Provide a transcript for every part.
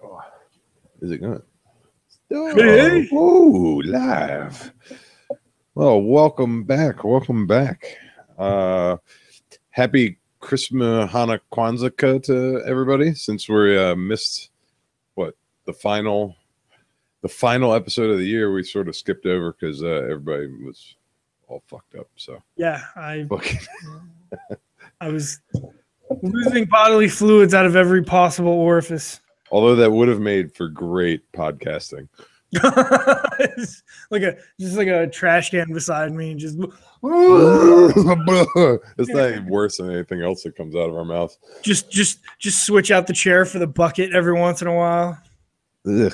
Oh, is it good? Hey. Oh, live. Well, welcome back. Welcome back. Happy Christmas, Hanukkah, Kwanza to everybody. Since we missed the final episode of the year, we sort of skipped over because everybody was all fucked up. So yeah, I was losing bodily fluids out of every possible orifice. Although that would have made for great podcasting. It's just like a trash can beside me, just It's not even worse than anything else that comes out of our mouth. just switch out the chair for the bucket every once in a while. Ugh.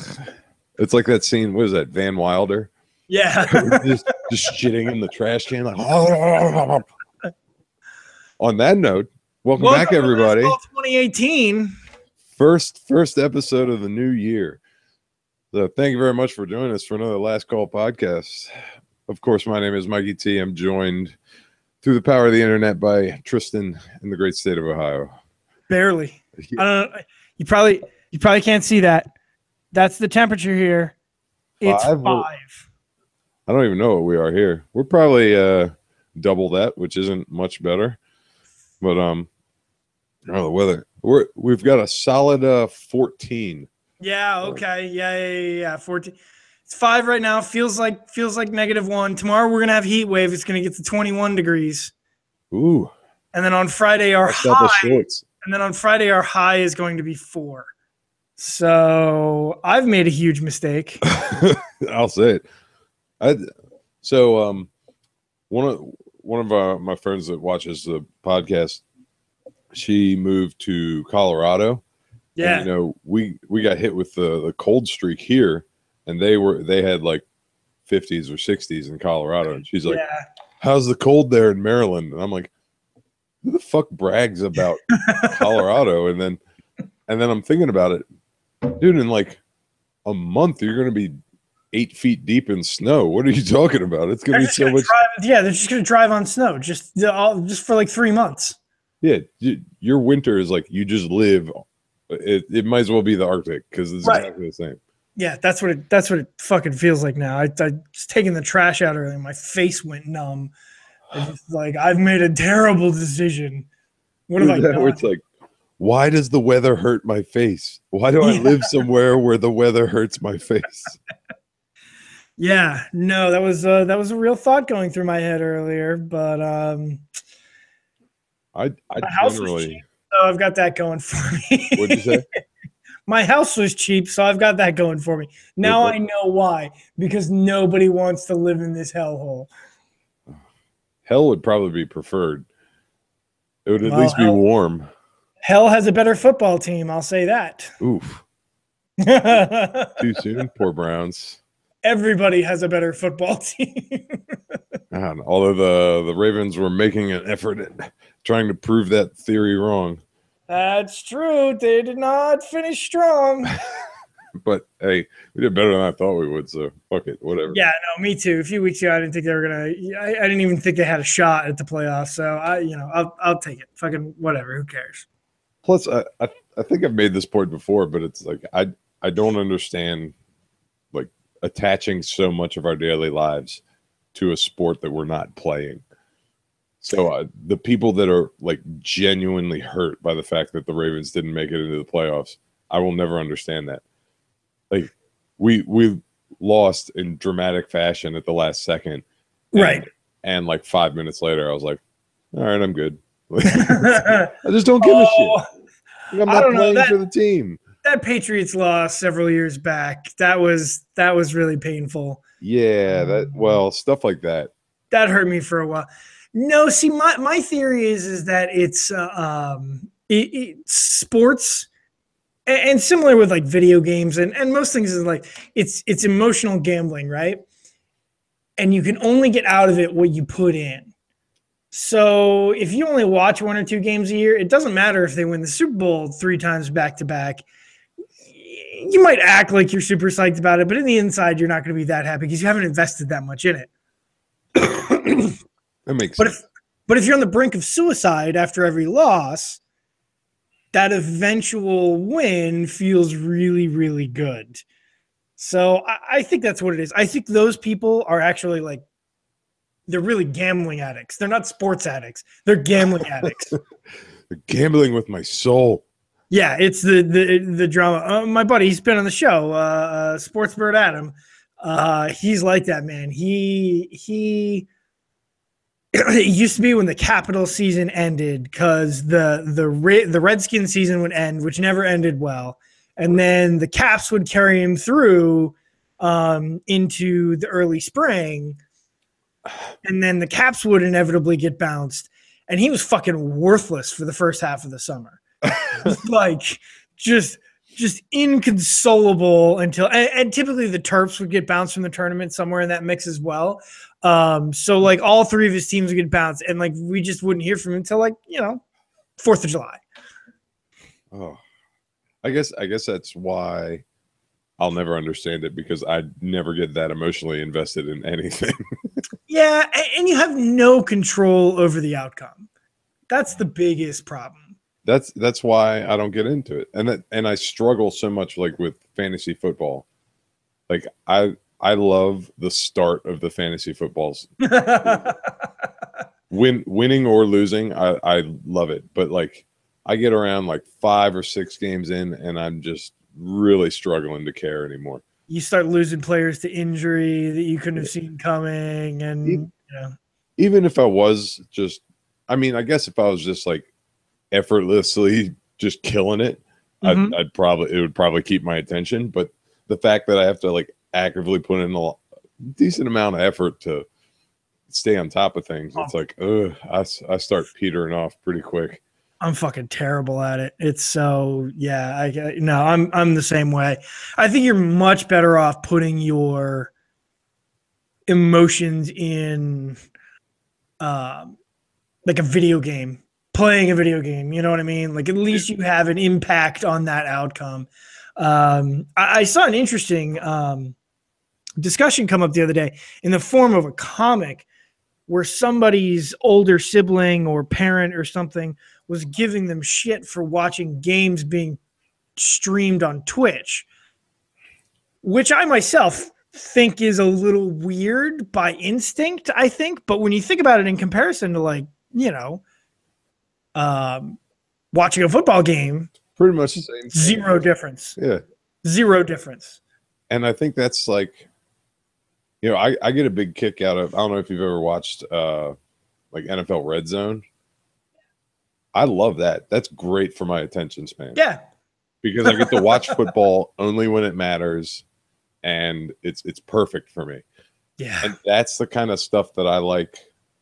It's like that scene. What is that? Van Wilder. Yeah, just shitting in the trash can. Like, On that note, welcome back, everybody. 2018. First episode of the new year. So thank you very much for joining us for another Last Call podcast. Of course, my name is Mikey T. I'm joined through the power of the internet by Tristan in the great state of Ohio. Barely. I don't know. You probably can't see that. That's the temperature here. It's 5. I don't even know what we are here. We're probably double that, which isn't much better. But the weather. We've got a solid 14. Yeah, okay. Yeah. 14. It's 5 right now. Feels like -1. Tomorrow we're gonna have heat wave. It's gonna get to 21 degrees. Ooh. And then on Friday our high is going to be 4. So I've made a huge mistake. I'll say it. One of my friends that watches the podcast, she moved to Colorado. Yeah. And, we got hit with the cold streak here, and they had like 50s or 60s in Colorado. And she's like, how's the cold there in Maryland? And I'm like, who the fuck brags about Colorado? And then I'm thinking about it. Dude, in like a month, you're going to be 8 feet deep in snow. What are you talking about? It's going to be so much. They're just going to drive on snow just for like 3 months. Yeah, your winter is like you just live. It might as well be the Arctic because it's exactly the same. Yeah, that's what it fucking feels like now. I just taking the trash out earlier. My face went numb. I've made a terrible decision. What have I done? It's like, why does the weather hurt my face? Why do I live somewhere where the weather hurts my face? Yeah, no, that was a real thought going through my head earlier, but I my house was cheap, so I've got that going for me. What'd you say? My house was cheap, so I've got that going for me. Now I know why, because nobody wants to live in this hellhole. Hell would probably be preferred. It would at least be warm. Hell has a better football team, I'll say that. Oof. Too soon? Poor Browns. Everybody has a better football team. Although the Ravens were making an effort at trying to prove that theory wrong. That's true. They did not finish strong. But hey, we did better than I thought we would, so fuck it, whatever. Yeah, no, me too. A few weeks ago, I didn't think they were gonna. I didn't even think they had a shot at the playoffs. So I'll take it. Fucking whatever. Who cares? Plus, I think I've made this point before, but it's like I don't understand like attaching so much of our daily lives to a sport that we're not playing. So the people that are like genuinely hurt by the fact that the Ravens didn't make it into the playoffs, I will never understand that. Like we lost in dramatic fashion at the last second, right? And like 5 minutes later, I was like, "All right, I'm good." I just don't give a shit. I'm not playing for the team. That Patriots loss several years back, that was really painful. Yeah, stuff like that. That hurt me for a while. No, see, my theory is that it's sports. And similar with like video games and most things is like it's emotional gambling, right? And you can only get out of it what you put in. So if you only watch 1 or 2 games a year, it doesn't matter if they win the Super Bowl 3 times back to back. You might act like you're super psyched about it, but in the inside, you're not going to be that happy because you haven't invested that much in it. That makes sense. But if you're on the brink of suicide after every loss, that eventual win feels really, really good. So I think that's what it is. I think those people are actually like, they're really gambling addicts. They're not sports addicts. They're gambling addicts. They're gambling with my soul. Yeah, it's the drama. My buddy, he's been on the show, Sports Bird Adam. He's like that, man. He it used to be when the Capital season ended, because the Redskins season would end, which never ended well, and then the Caps would carry him through into the early spring, and then the Caps would inevitably get bounced, and he was fucking worthless for the first half of the summer. Like just inconsolable until, and typically the Terps would get bounced from the tournament somewhere in that mix as well. So like all three of his teams would get bounced, and like we just wouldn't hear from him until, like, 4th of July. Oh, I guess that's why I'll never understand it, because I never get that emotionally invested in anything. Yeah, and you have no control over the outcome. That's the biggest problem. That's why I don't get into it, and I struggle so much, like, with fantasy football. Like I love the start of the fantasy footballs. Winning or losing, I love it. But like I get around like 5 or 6 games in, and I'm just really struggling to care anymore. You start losing players to injury that you couldn't have seen coming, and even if I was just, I mean, I guess if I was just like effortlessly just killing it, Mhm. it would probably keep my attention. But the fact that I have to like actively put in a decent amount of effort to stay on top of things, it's like, I start petering off pretty quick. I'm fucking terrible at it. It's so, I'm the same way. I think you're much better off putting your emotions in like a video game, playing a video game. You know what I mean? Like, at least you have an impact on that outcome. I saw an interesting discussion come up the other day in the form of a comic, where somebody's older sibling or parent or something was giving them shit for watching games being streamed on Twitch, which I myself think is a little weird by instinct, I think. But when you think about it in comparison to, like, watching a football game, Pretty much the same thing. Zero difference. Yeah. Zero difference. And I think that's like, I get a big kick out of, I don't know if you've ever watched like NFL Red Zone. I love that. That's great for my attention span. Yeah. Because I get to watch football only when it matters, and it's perfect for me. Yeah. And that's the kind of stuff that I like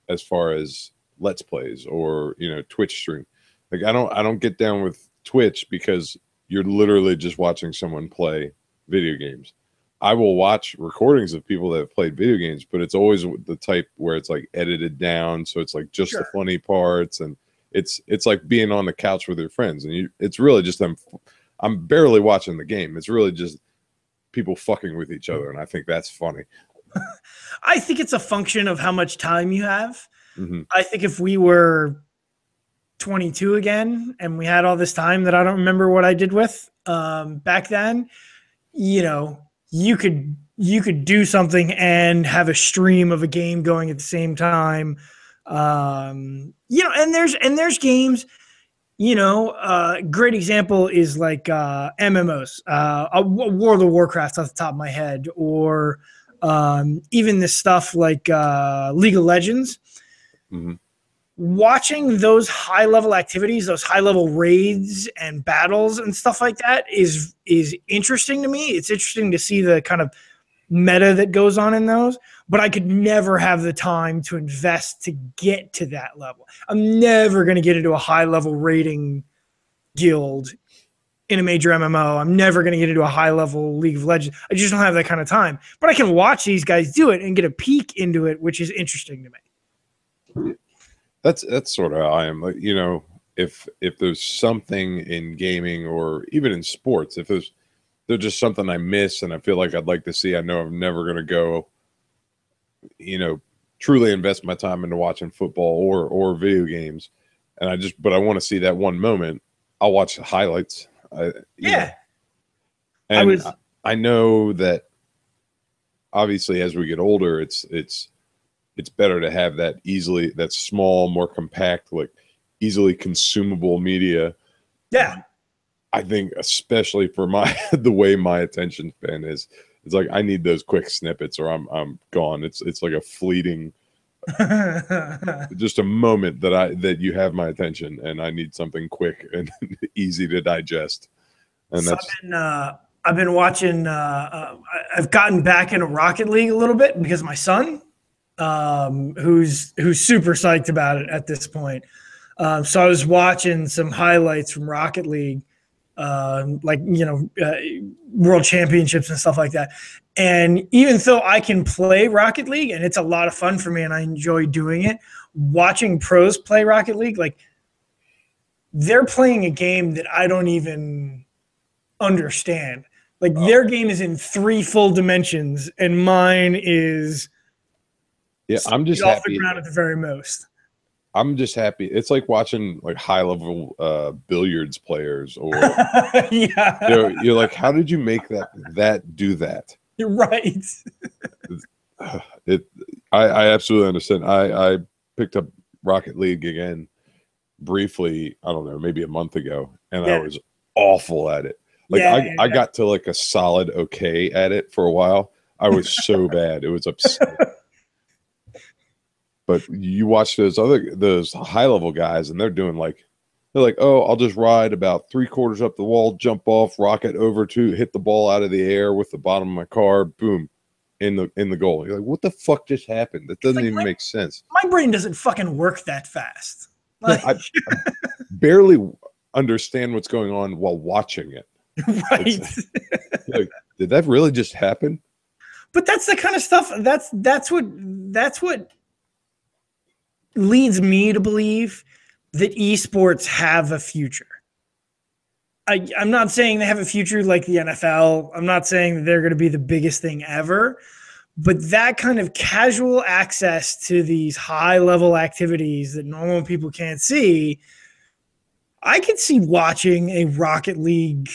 as far as Let's Plays or, Twitch stream. Like I don't get down with Twitch because you're literally just watching someone play video games. I will watch recordings of people that have played video games, but it's always the type where it's like edited down, so it's like just the funny parts, and it's like being on the couch with your friends, and it's really just I'm barely watching the game. It's really just people fucking with each other, and I think that's funny. I think it's a function of how much time you have. Mm-hmm. I think if we were 22 again and we had all this time that I don't remember what I did with back then, you could do something and have a stream of a game going at the same time. And there's games, great example is like MMOs, World of Warcraft off the top of my head, or even this stuff like League of Legends. Mm-hmm. Watching those high level activities, those high level raids and battles and stuff like that is interesting to me. It's interesting to see the kind of meta that goes on in those, but I could never have the time to invest to get to that level. I'm never going to get into a high level raiding guild in a major MMO. I'm never going to get into a high level League of Legends. I just don't have that kind of time, but I can watch these guys do it and get a peek into it, which is interesting to me. That's sort of how I am. Like, if there's something in gaming or even in sports, if there's just something I miss and I feel like I'd like to see, I know I'm never going to go, truly invest my time into watching football or video games. And but I want to see that one moment. I'll watch the highlights. You know, Yeah. and I know that obviously as we get older, it's better to have that small, more compact, like easily consumable media. Yeah. I think especially for the way my attention span is, it's like I need those quick snippets or I'm gone. It's like a fleeting, just a moment that you have my attention and I need something quick and easy to digest. And So that's I've been watching. I've gotten back into Rocket League a little bit because of my son, who's super psyched about it at this point. So I was watching some highlights from Rocket League, like World Championships and stuff like that. And even though I can play Rocket League and it's a lot of fun for me and I enjoy doing it, watching pros play Rocket League, like they're playing a game that I don't even understand. Like their game is in 3 full dimensions and mine is I'm just off the happy. ground at the very most. I'm just happy. It's like watching like high level billiards players or Yeah. you're like, how did you make that do that? You're right. I absolutely understand. I picked up Rocket League again briefly, I don't know, maybe a month ago, and I was awful at it. Like I got to like a solid okay at it for a while. I was so bad. It was upsetting. But you watch those high level guys and they're like, oh, I'll just ride about 3/4 up the wall, jump off, rocket over to hit the ball out of the air with the bottom of my car, boom, in the goal. You're like, what the fuck just happened? That doesn't even make sense. My brain doesn't fucking work that fast. Like, I barely understand what's going on while watching it. Right. Like, did that really just happen? But that's the kind of stuff that's what leads me to believe that esports have a future. I'm not saying they have a future like the NFL. I'm not saying that they're going to be the biggest thing ever, but that kind of casual access to these high level activities that normal people can't see, I could see watching a Rocket League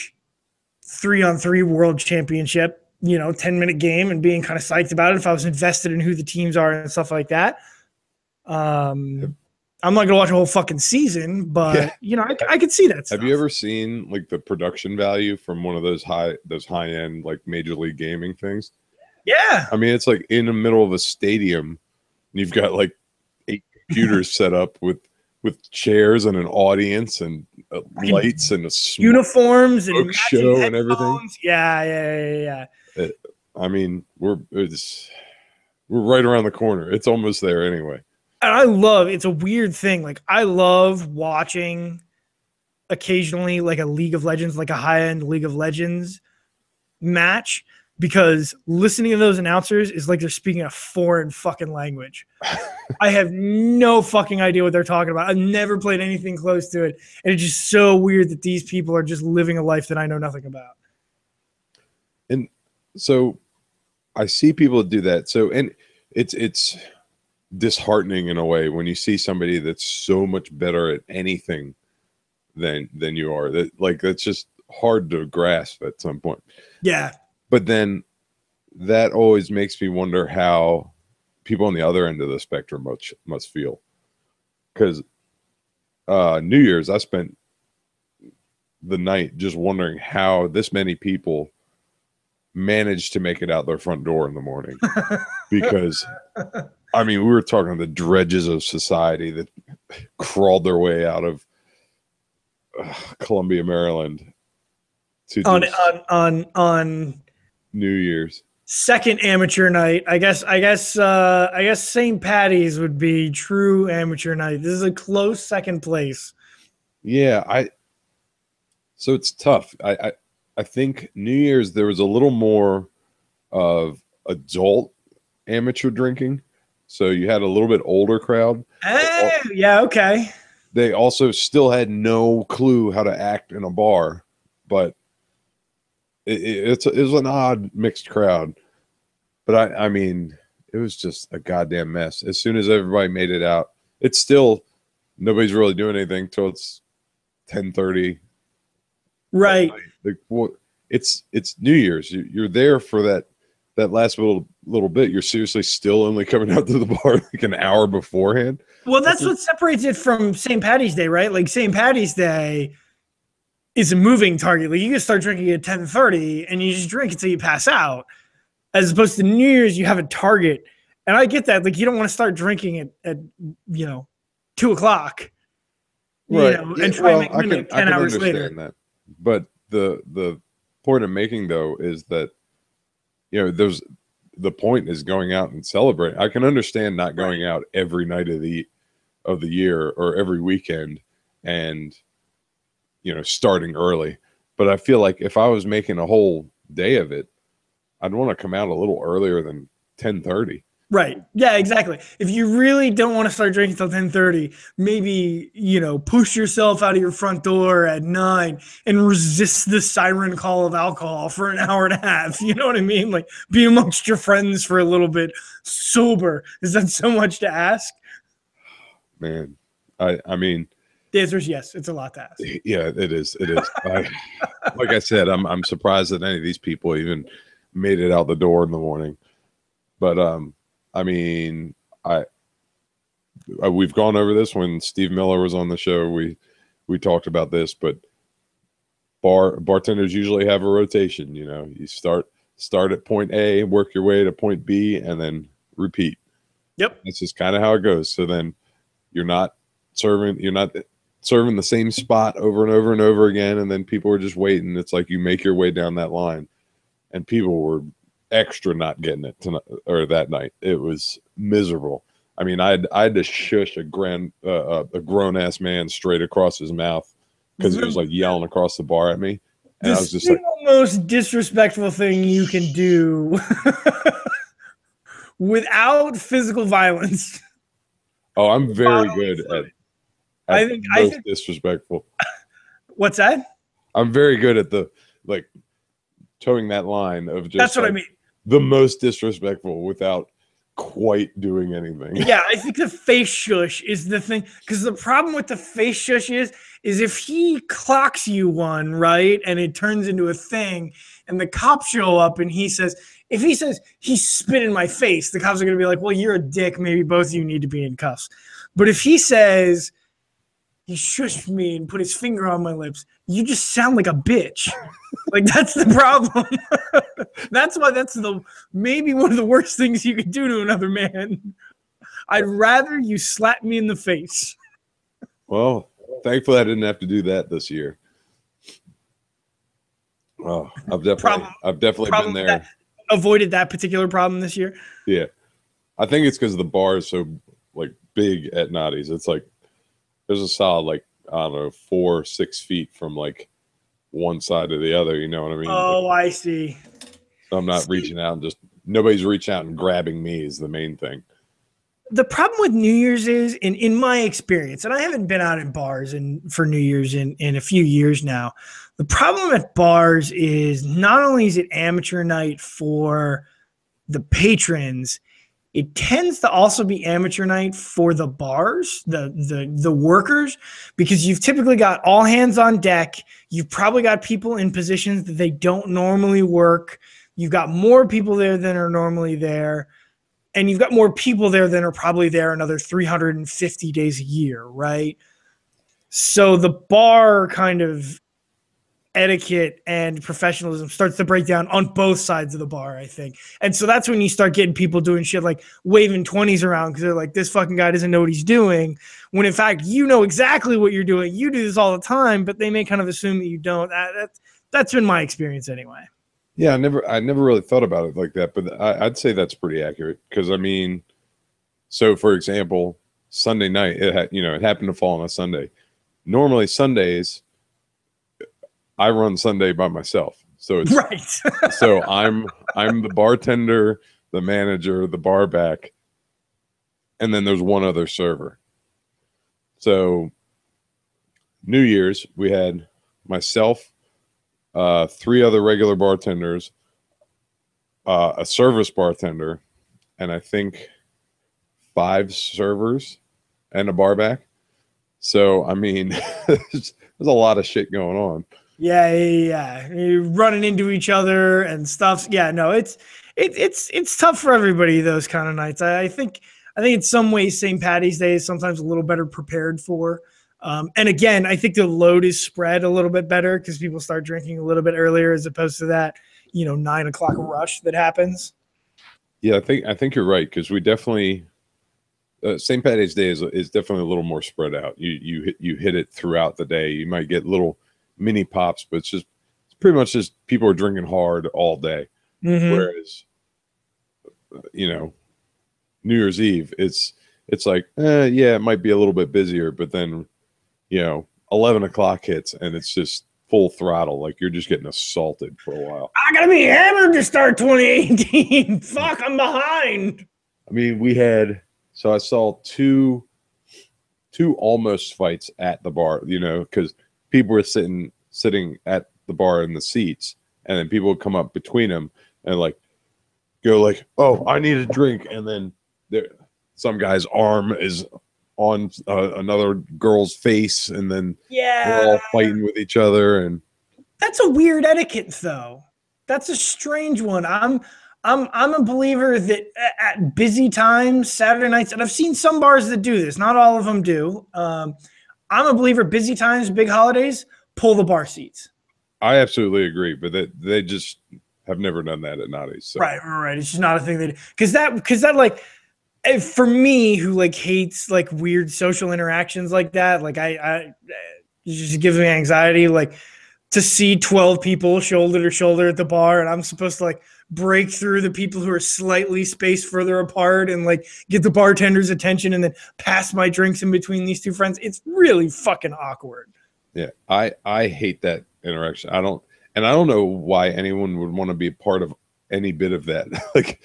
3-on-3 world championship, 10-minute game and being kind of psyched about it if I was invested in who the teams are and stuff like that. I'm not gonna watch a whole fucking season, but I could see that stuff. Have you ever seen like the production value from one of those high end like Major League Gaming things? Yeah. I mean, it's like in the middle of a stadium. And you've got like 8 computers set up with chairs and an audience and lights and a uniforms and show and everything. Yeah. I mean, we're right around the corner. It's almost there anyway. And it's a weird thing. Like I love watching occasionally like a League of Legends, like a high-end League of Legends match, because listening to those announcers is like they're speaking a foreign fucking language. I have no fucking idea what they're talking about. I've never played anything close to it. And it's just so weird that these people are just living a life that I know nothing about. And so I see people do that. So, and it's disheartening in a way when you see somebody that's so much better at anything than you are. That's just hard to grasp at some point. Yeah. But then that always makes me wonder how people on the other end of the spectrum must feel. Because New Year's, I spent the night just wondering how this many people managed to make it out their front door in the morning. Because I mean, we were talking the dredges of society that crawled their way out of Columbia, Maryland to on New Year's second amateur night. I guess St. Patty's would be true amateur night. This is a close second place. Yeah, so it's tough. I think New Year's there was a little more of adult amateur drinking. So you had a little bit older crowd. Yeah, okay. They also still had no clue how to act in a bar, but it was an odd mixed crowd. But I mean, it was just a goddamn mess. As soon as everybody made it out, it's still nobody's really doing anything till it's 10:30, Right. Like, what? It's New Year's. You're there for that last little bit. You're seriously still only coming out to the bar like an hour beforehand. Well, that's what separates it from St. Patty's Day, right? Like St. Patty's Day is a moving target. Like you can start drinking at 10:30 and you just drink until you pass out. As opposed to New Year's, you have a target. And I get that. Like you don't want to start drinking at 2:00, Right. Yeah, and try and well, make midnight I 10 can hours understand later. that. But the point I'm making though is that there's the point is going out and celebrate. I can understand not going out every night of the year or every weekend and starting early. But I feel like if I was making a whole day of it, I'd want to come out a little earlier than 10:30. Right. Yeah, exactly. If you really don't want to start drinking till 10:30, maybe, push yourself out of your front door at 9 and resist the siren call of alcohol for an hour and a half. You know what I mean? Like be amongst your friends for a little bit sober. Is that so much to ask? Man, I mean, the answer is yes. It's a lot to ask. yeah, it is. It is. Like I said, I'm surprised that any of these people even made it out the door in the morning. But I mean, we've gone over this when Steve Miller was on the show. We talked about this, but bartenders usually have a rotation. You start at point A, work your way to point B, and then repeat. Yep. That's just kind of how it goes. So then you're not serving the same spot over and over and over again, and then people are just waiting. It's like you make your way down that line, and people were extra not getting it tonight or that night. It was miserable. I mean, I had to shush a grown ass man straight across his mouth because he was like yelling across the bar at me, and I was just like, most disrespectful thing you can do without physical violence. "Oh, I'm very good at I think disrespectful." What's that? I'm very good at the towing that line of just that's what I mean. The most disrespectful without quite doing anything. Yeah, I think the face shush is the thing, because the problem with the face shush is if he clocks you one, right, and it turns into a thing, and the cops show up and if he says he spit in my face, the cops are going to be like, well, you're a dick, maybe both of you need to be in cuffs. But if he says he shushed me and put his finger on my lips, you just sound like a bitch. Like that's the problem. That's why that's maybe one of the worst things you could do to another man. I'd rather you slap me in the face. Well, thankfully I didn't have to do that this year. Oh, I've definitely been there. Avoided that particular problem this year. Yeah, I think it's because the bar is so big at Notties. It's like there's a solid I don't know 4-6 feet from one side to the other. You know what I mean? Oh, I see. So I'm not reaching out and nobody's reaching out and grabbing me is the main thing. The problem with New Year's is, in my experience, and I haven't been out in bars for New Year's in a few years now. The problem at bars is not only is it amateur night for the patrons, it tends to also be amateur night for the bars, the workers, because you've typically got all hands on deck. You've probably got people in positions that they don't normally work. You've got more people there than are normally there. And you've got more people there than are probably there another 350 days a year, right? So the bar kind of etiquette and professionalism starts to break down on both sides of the bar, I think. And so that's when you start getting people doing shit like waving 20s around because they're like, this fucking guy doesn't know what he's doing. When in fact, you know exactly what you're doing. You do this all the time, but they may kind of assume that you don't. That's been my experience anyway. Yeah, I never really thought about it like that, but I'd say that's pretty accurate because I mean, so for example, Sunday night, it happened to fall on a Sunday. Normally Sundays, I run Sunday by myself, so it's right. So I'm the bartender, the manager, the bar back, and then there's one other server. So New Year's, we had myself, 3 other regular bartenders, a service bartender, and I think 5 servers and a bar back. So I mean, there's a lot of shit going on. Yeah. You're running into each other and stuff. Yeah, no, it's tough for everybody those kind of nights. I think in some ways St. Patty's Day is sometimes a little better prepared for. And again, I think the load is spread a little bit better because people start drinking a little bit earlier as opposed to that 9 o'clock rush that happens. Yeah, I think you're right because we definitely St. Patty's Day is definitely a little more spread out. You hit it throughout the day. You might get little mini pops, but it's pretty much just people are drinking hard all day. Mm-hmm. Whereas New Year's Eve, it's like yeah, it might be a little bit busier, but then 11 o'clock hits and it's just full throttle. Like you're just getting assaulted for a while. I gotta be hammered to start 2018. Fuck, I'm behind. I mean, I saw two almost fights at the bar, because people were sitting at the bar in the seats, and then people would come up between them and like go like, "Oh, I need a drink," and then some guy's arm is on another girl's face, and then they're Yeah, all fighting with each other, and that's a weird etiquette, though. That's a strange one. I'm a believer that at busy times, Saturday nights, and I've seen some bars that do this. Not all of them do. I'm a believer. Busy times, big holidays, pull the bar seats. I absolutely agree. But they just have never done that at Notties. So. Right. It's just not a thing they do. Because that like for me who like hates like weird social interactions like that, like I it just gives me anxiety. Like to see 12 people shoulder to shoulder at the bar, and I'm supposed to like break through the people who are slightly spaced further apart and like get the bartender's attention and then pass my drinks in between these two friends. It's really fucking awkward. Yeah, I hate that interaction. I don't know why anyone would want to be a part of any bit of that. like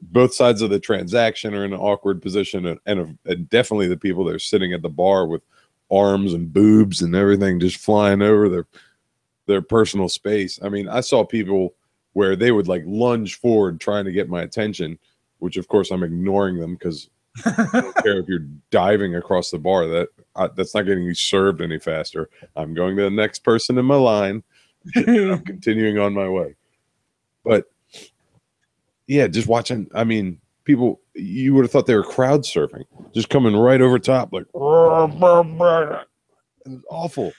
both sides of the transaction are in an awkward position, and definitely the people that are sitting at the bar with arms and boobs and everything just flying over their personal space. I mean, I saw people where they would like lunge forward trying to get my attention, which of course I'm ignoring them because I don't care if you're diving across the bar. That's not getting you served any faster. I'm going to the next person in my line. I'm continuing on my way. But yeah, just watching. I mean, people, you would have thought they were crowd surfing, just coming right over top, like it's awful.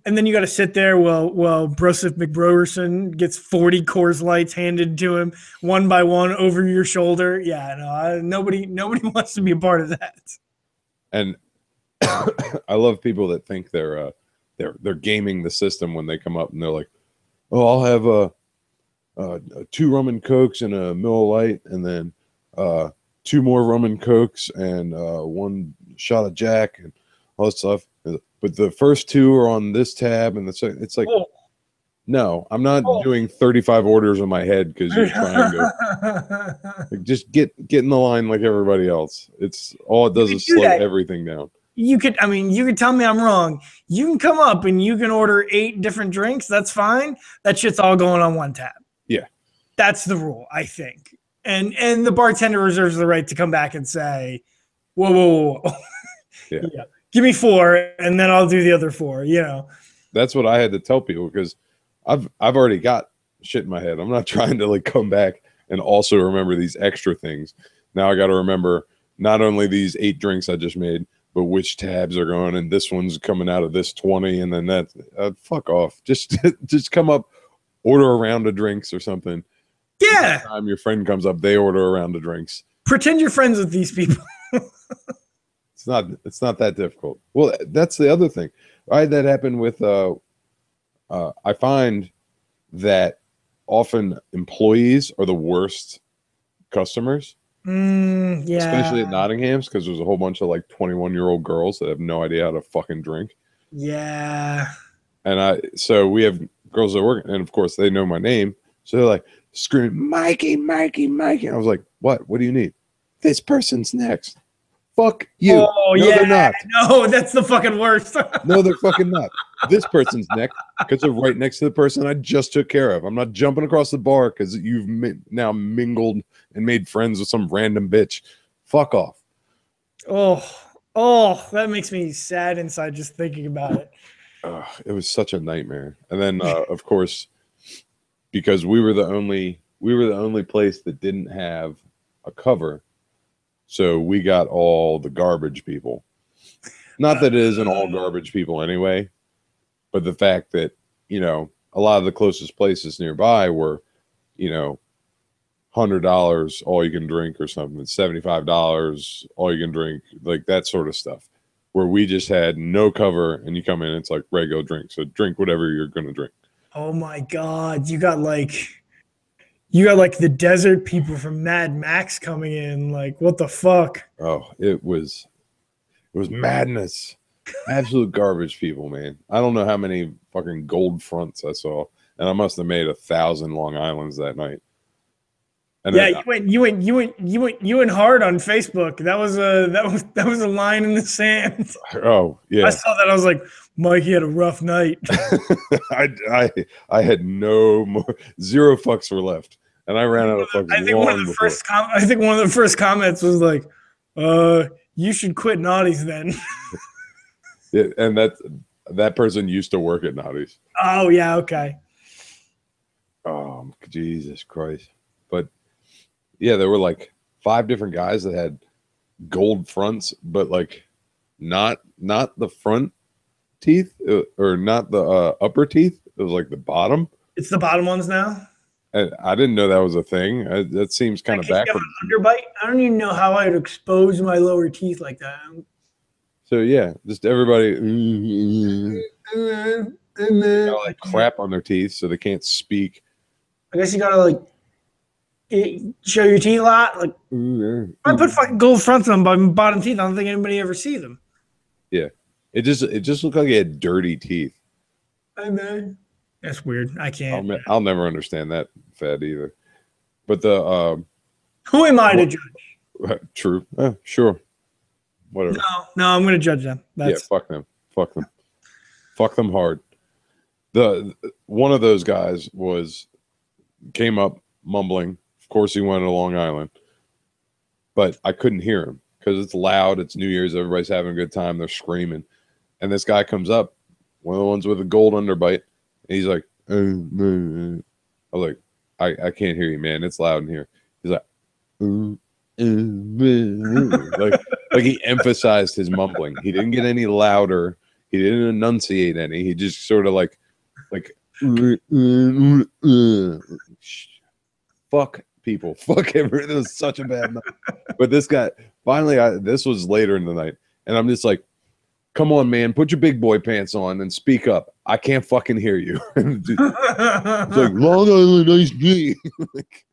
And then you got to sit there while Broseph McBrowerson gets 40 Coors Lights handed to him one by one over your shoulder. Yeah, no, nobody wants to be a part of that. And I love people that think they're gaming the system when they come up and they're like, "Oh, I'll have 2 rum and cokes and a Miller Lite, and then 2 more rum and cokes and 1 shot of Jack and all that stuff." But the first 2 are on this tab, and it's like, no, I'm not doing 35 orders in my head because you're trying to like, just get in the line like everybody else. It's all it does is slow everything down. You could tell me I'm wrong. You can come up and you can order 8 different drinks. That's fine. That shit's all going on one tab. Yeah, that's the rule, I think. And the bartender reserves the right to come back and say, whoa. Yeah. Give me 4 and then I'll do the other 4, That's what I had to tell people because I've already got shit in my head. I'm not trying to like come back and also remember these extra things. Now I got to remember not only these 8 drinks I just made, but which tabs are going, and this one's coming out of this 20, and then that. Fuck off. Just come up, order a round of drinks or something. Yeah. Every time your friend comes up, they order a round of drinks. Pretend you're friends with these people. It's not that difficult. Well, that's the other thing. I had that happen with I find that often employees are the worst customers. Yeah. Especially at Nottingham's because there's a whole bunch of like 21-year-old girls that have no idea how to fucking drink. Yeah. And so we have girls that work, and of course they know my name. So they're like screaming, Mikey. And I was like, what? What do you need? This person's next. Fuck you. Oh, no, they're not. No, that's the fucking worst. No, they're fucking not. This person's next because they're right next to the person I just took care of. I'm not jumping across the bar because you've now mingled and made friends with some random bitch. Fuck off. Oh, that makes me sad inside just thinking about it. It was such a nightmare. And then, of course, because we were the only place that didn't have a cover, so we got all the garbage people. Not that it isn't all garbage people anyway, but the fact that a lot of the closest places nearby were, you know, $100 all you can drink or something, $75 all you can drink, like that sort of stuff. Where we just had no cover, and you come in, it's like regular drink. So drink whatever you're gonna drink. Oh my God. You got like the desert people from Mad Max coming in. Like, what the fuck? Oh, it was madness. Absolute garbage people, man. I don't know how many fucking gold fronts I saw, and I must have made 1,000 Long Islands that night. And Yeah, then, you went hard on Facebook. That was a line in the sand. oh yeah, I saw that. I was like, Mikey had a rough night. I had no more, zero fucks were left, and I ran out of fucks I think one of long the before. first comments was like, you should quit naughties then. Yeah, and that person used to work at Naughty's. Oh yeah, okay. Oh Jesus Christ! But yeah, there were like 5 different guys that had gold fronts, but like not the front teeth or not the upper teeth. It was like the bottom. It's the bottom ones now. And I didn't know that was a thing. That seems kind of You have backward. an underbite. I don't even know how I would expose my lower teeth like that. So yeah, just everybody got all that crap on their teeth, so they can't speak. I guess you gotta like show your teeth a lot. Like I put fucking gold fronts on my bottom teeth. I don't think anybody ever see them. Yeah, it just looked like it had dirty teeth. Hey man, that's weird. I can't. I'll never understand that fad either. But the Who am I to judge? true, sure, whatever. No, I'm gonna judge them. Yeah, fuck them, fuck them hard. The one of those guys came up mumbling. Of course, he went to Long Island, but I couldn't hear him because it's loud. It's New Year's. Everybody's having a good time. They're screaming, and this guy comes up, one of the ones with a gold underbite, and he's like, I was like, I can't hear you, man. It's loud in here. He's like, like he emphasized his mumbling. He didn't get any louder. He didn't enunciate any. He just sort of like fuck people, fuck everything. It was such a bad night. But this guy, finally, this was later in the night, and I'm just like, come on, man, put your big boy pants on and speak up. I can't fucking hear you. It's like Long Island iced tea. Like,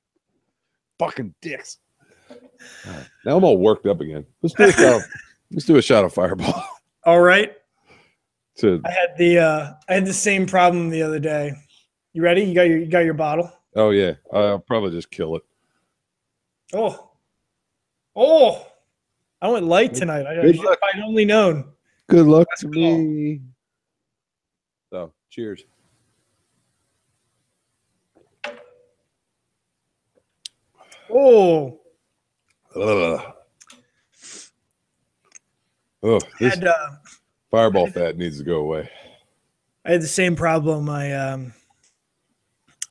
fucking dicks. Now I'm all worked up again. Let's do a shot of Fireball. All right. To, I had the same problem the other day. You ready? You got your bottle? oh yeah, I'll probably just kill it. Oh! I went light tonight. I'd only known. Good luck to me. So, cheers. Oh, This Fireball fat needs to go away. I had the same problem. I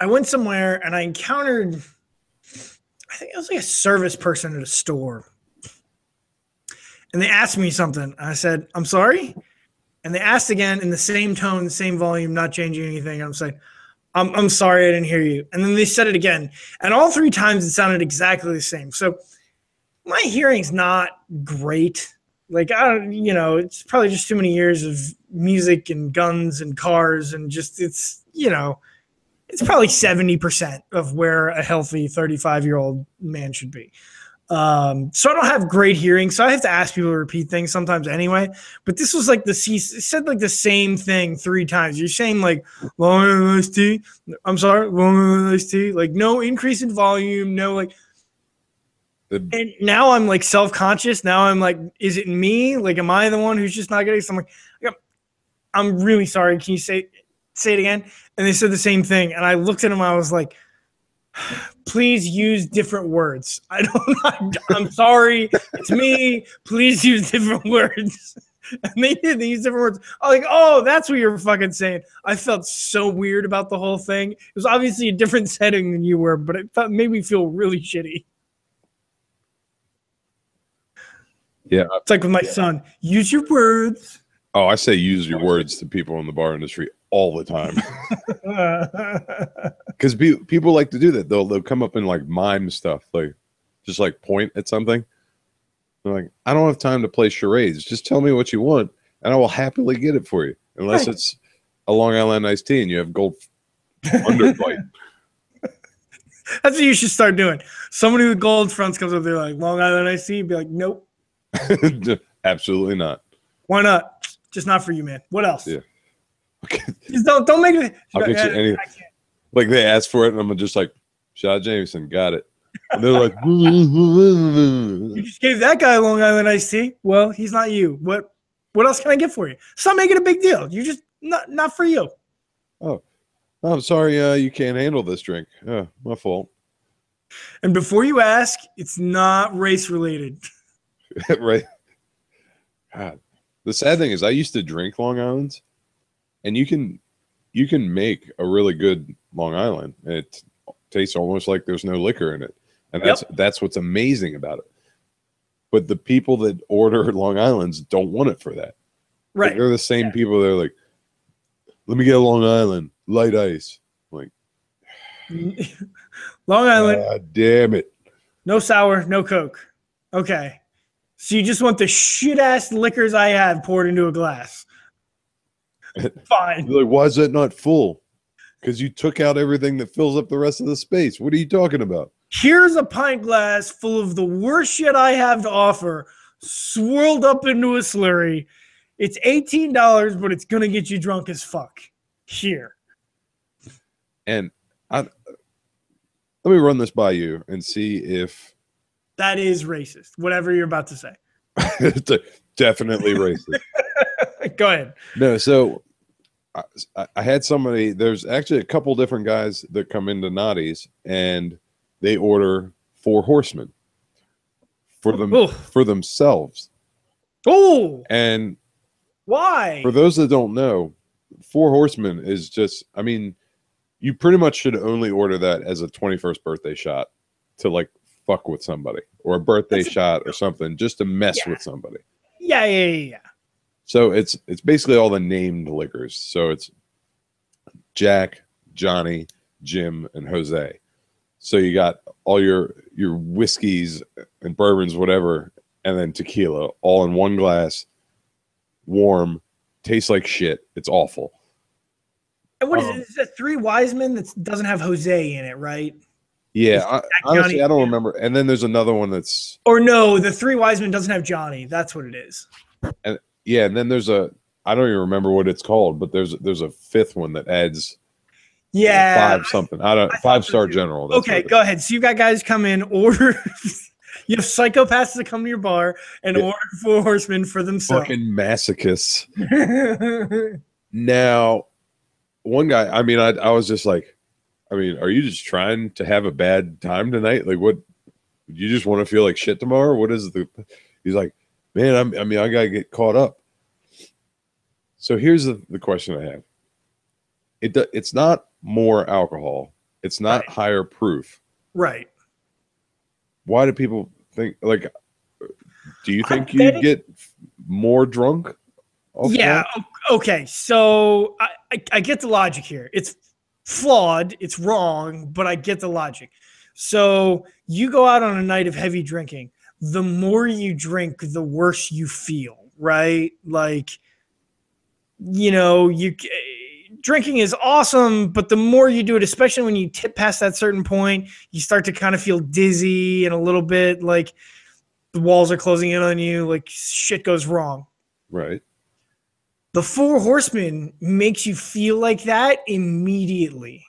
went somewhere and I encountered, I think it was like a service person at a store. And they asked me something. I said, I'm sorry. And they asked again in the same tone, the same volume, not changing anything. I'm saying, I'm sorry, I didn't hear you. And then they said it again. And all 3 times it sounded exactly the same. So my hearing's not great. Like, it's probably just too many years of music and guns and cars and just, it's probably 70% of where a healthy 35-year-old man should be. So I don't have great hearing, so I have to ask people to repeat things sometimes anyway. But this was like it said like the same thing 3 times. You're saying like Long Island iced tea. I'm sorry, Long Island iced tea. Like no increase in volume, no like. And now I'm like self-conscious. Now I'm like, is it me? Like, am I the one who's just not getting? So I'm like, I'm really sorry. Can you say it again? And they said the same thing. And I looked at them. I was like, Please use different words. I don't. I'm sorry. It's me. Please use different words. And they did. They used different words. I'm like, oh, that's what you're fucking saying. I felt so weird about the whole thing. It was obviously a different setting than you were, but it made me feel really shitty. Yeah. It's like with my son. Use your words. Oh, I say use your words to people in the bar industry all the time. Because people like to do that. They'll come up and like mime stuff, like just like point at something. They're like, I don't have time to play charades. Just tell me what you want, and I will happily get it for you. Unless it's a Long Island iced tea and you have gold underbite. That's what you should start doing. Somebody with gold fronts comes up there like Long Island iced tea. Be like, nope. Absolutely not. Why not? Just not for you, man. What else? Yeah. Okay. Just don't make it. I'll get you anything. Like they ask for it, and I'm just like, Shad Jameson, got it. And they're like, you just gave that guy a Long Island iced tea. Well, he's not you. What else can I get for you? Stop making a big deal. You just not for you. Oh, I'm sorry. You can't handle this drink. My fault. And before you ask, it's not race related. Right. God. The sad thing is, I used to drink Long Island's, and you can make a really good Long Island. It tastes almost like there's no liquor in it, and that's what's amazing about it. But the people that order Long Island's don't want it for that. Right. Like, they're the same people. They're like, "Let me get a Long Island, light ice." I'm like, Long Island. God damn it! No sour, no Coke. Okay. So you just want the shit-ass liquors I have poured into a glass. Fine. You're like, why is that not full? Because you took out everything that fills up the rest of the space. What are you talking about? Here's a pint glass full of the worst shit I have to offer, swirled up into a slurry. It's $18, but it's going to get you drunk as fuck. Here. And let me run this by you and see if... That is racist, whatever you're about to say. Definitely racist. Go ahead. No, so I had somebody, there's actually a couple different guys that come into Noddy's, and they order 4 Horsemen for themselves. Oh! And why? For those that don't know, 4 Horsemen is just, I mean, you pretty much should only order that as a 21st birthday shot to like fuck with somebody, or a birthday shot or something, just to mess with somebody. Yeah. So it's basically all the named liquors. So it's Jack, Johnny, Jim, and Jose. So you got all your whiskeys and bourbons, whatever, and then tequila all in one glass, warm, tastes like shit. It's awful. And what is it? It's a 3 Wiseman that doesn't have Jose in it, right? Yeah, honestly, I don't remember. And then there's another one that's... Or no, the 3 Wiseman doesn't have Johnny. That's what it is. And yeah, and then there's a... I don't even remember what it's called, but there's a 5th one that adds... Yeah. 5 something. I don't... 5-star general. Okay, go ahead. So you got guys come in, order... You have psychopaths that come to your bar and order 4 Horsemen for themselves. Fucking masochists. Now, one guy... I mean, I was just like... I mean, are you just trying to have a bad time tonight? Like, what? You just want to feel like shit tomorrow? What is the... He's like, man, I mean, I got to get caught up. So here's the question I have. It's not more alcohol. It's not higher proof. Right. Why do people think, like, do you think you get more drunk? Yeah. Okay. So I get the logic here. It's flawed, it's wrong, but I get the logic. So you go out on a night of heavy drinking, the more you drink, the worse you feel, right? Like, you know, drinking is awesome, but the more you do it, especially when you tip past that certain point, you start to kind of feel dizzy and a little bit like the walls are closing in on you, like shit goes wrong. Right. The 4 Horsemen makes you feel like that immediately.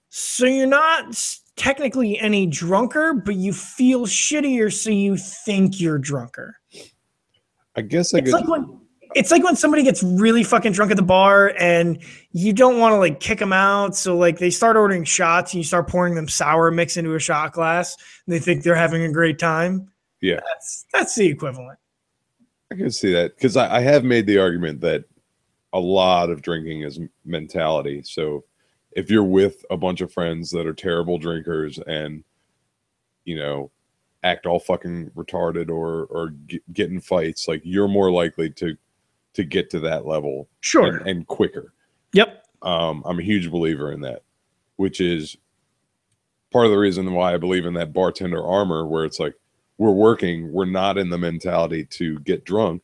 So you're not technically any drunker, but you feel shittier, so you think you're drunker. I guess It's like when somebody gets really fucking drunk at the bar and you don't want to like kick them out. So like they start ordering shots and you start pouring them sour mix into a shot glass and they think they're having a great time. Yeah, That's the equivalent. I can see that because I have made the argument that a lot of drinking is mentality. So if you're with a bunch of friends that are terrible drinkers and, you know, act all fucking retarded or get in fights, like you're more likely to get to that level Sure. and quicker. Yep. I'm a huge believer in that, which is part of the reason why I believe in that bartender armor, where it's like we're working, we're not in the mentality to get drunk.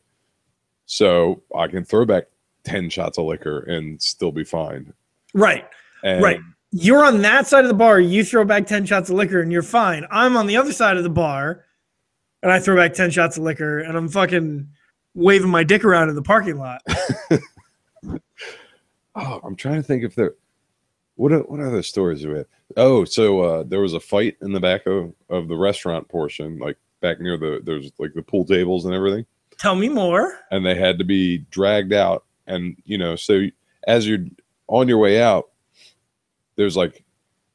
So I can throw back 10 shots of liquor and still be fine. Right. And right. You're on that side of the bar. You throw back 10 shots of liquor and you're fine. I'm on the other side of the bar and I throw back 10 shots of liquor and I'm fucking waving my dick around in the parking lot. Oh, I'm trying to think if there, what other stories do we have? Oh, so there was a fight in the back of the restaurant portion, like back near there's like the pool tables and everything. Tell me more. And they had to be dragged out. And, you know, so as you're on your way out, there's like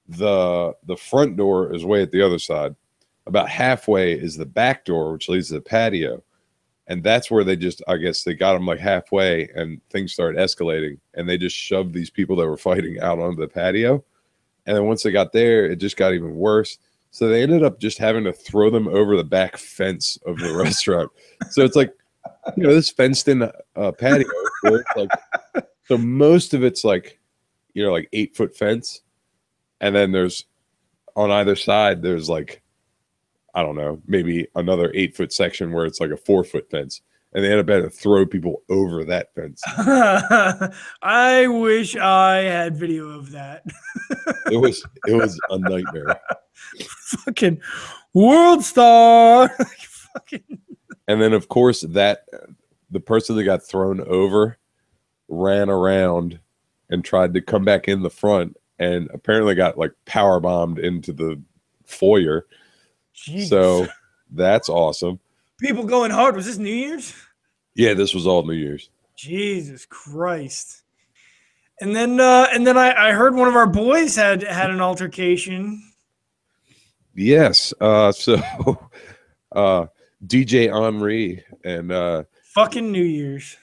the front door is way at the other side. About halfway is the back door, which leads to the patio. And that's where they just, I guess they got them like halfway and things started escalating. And they just shoved these people that were fighting out onto the patio. And then once they got there, it just got even worse. So they ended up just having to throw them over the back fence of the restaurant. So it's like, you know, this fenced in patio. Where it's like, so most of it's like, you know, like 8-foot fence. And then there's on either side, there's like, I don't know, maybe another 8-foot section where it's like a 4-foot fence. And they ended up having to throw people over that fence. I wish I had video of that. It was a nightmare. Fucking world star. Fucking. And then of course that the person that got thrown over ran around and tried to come back in the front and apparently got like power bombed into the foyer. Jeez. So that's awesome. People going hard. Was this New Year's? Yeah, this was all New Year's. Jesus Christ. And then I heard one of our boys had an altercation. Yes. So DJ Henri and fucking New Year's.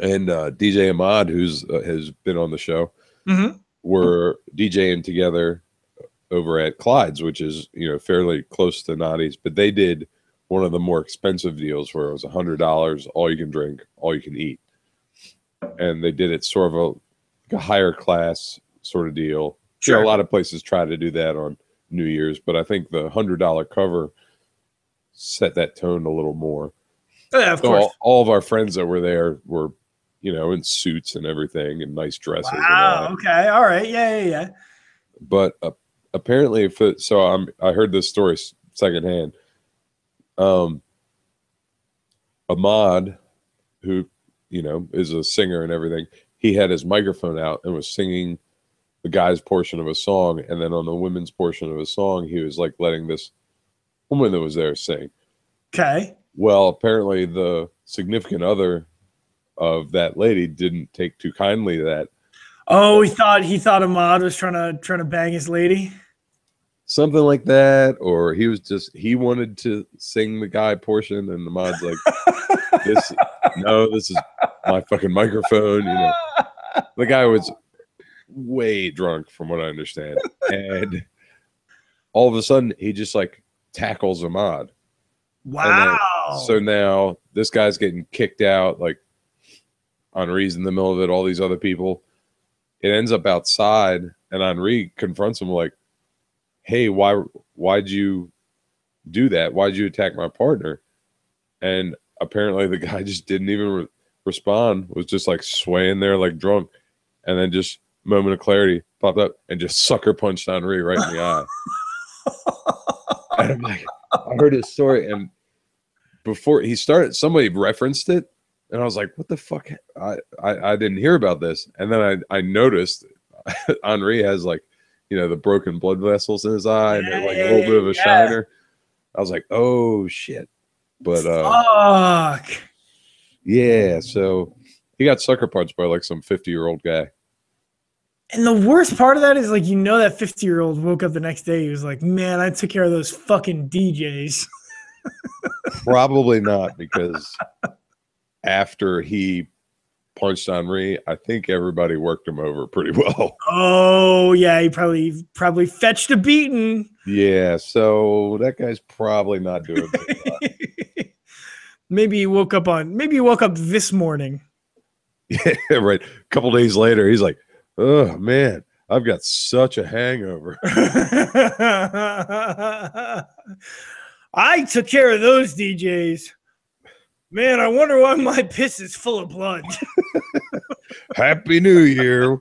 And DJ Ahmad, who's has been on the show, were DJing together over at Clyde's, which is, you know, fairly close to Noddy's, but they did one of the more expensive deals where it was $100, all you can drink, all you can eat. And they did it sort of a higher class sort of deal. Sure. You know, a lot of places try to do that on New Year's, but I think the $100 cover set that tone a little more. Yeah, of course. All of our friends that were there were, you know, in suits and everything and nice dresses. Wow. Okay. All right. Yeah. But apparently, I heard this story secondhand. Ahmad, who, you know, is a singer and everything, he had his microphone out and was singing the guy's portion of a song, and then on the women's portion of a song, he was like letting this woman that was there sing. Okay. Well, apparently the significant other of that lady didn't take too kindly to that. Oh, he thought Ahmad was trying to bang his lady. Something like that, or he wanted to sing the guy portion, and Ahmad's like, this is my fucking microphone. You know, the guy was way drunk from what I understand, and all of a sudden he just like tackles Ahmad. Wow. So now this guy's getting kicked out, like Henri's in the middle of it, all these other people. It ends up outside, and Henri confronts him like, hey, why'd you do that? Why'd you attack my partner? And apparently the guy just didn't even respond, was just like swaying there like drunk, and then just moment of clarity popped up and just sucker punched Henri right in the eye. And I'm like, I heard his story, and before he started, somebody referenced it, and I was like, what the fuck? I didn't hear about this. And then I noticed Henri has like, you know, the broken blood vessels in his eye and like a little bit of a shiner. I was like, oh shit. But fuck. Yeah, so he got sucker punched by like some 50-year-old guy. And the worst part of that is like, that 50-year-old woke up the next day. He was like, man, I took care of those fucking DJs. Probably not, because after he punched Henri, I think everybody worked him over pretty well. Oh yeah, he probably fetched a beating. Yeah, so that guy's probably not doing too well. Maybe he woke up this morning. Yeah, right. A couple days later, he's like, oh man, I've got such a hangover. I took care of those DJs. Man, I wonder why my piss is full of blood. Happy New Year.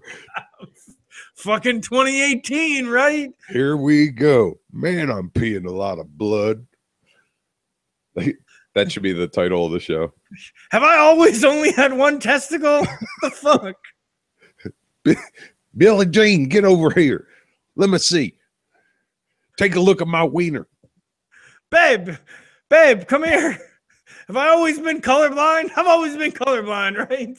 Fucking 2018, right? Here we go. Man, I'm peeing a lot of blood. That should be the title of the show. Have I always only had one testicle? What the fuck? Billie Jean, get over here. Let me see. Take a look at my wiener. Babe, come here. Have I always been colorblind? I've always been colorblind, right?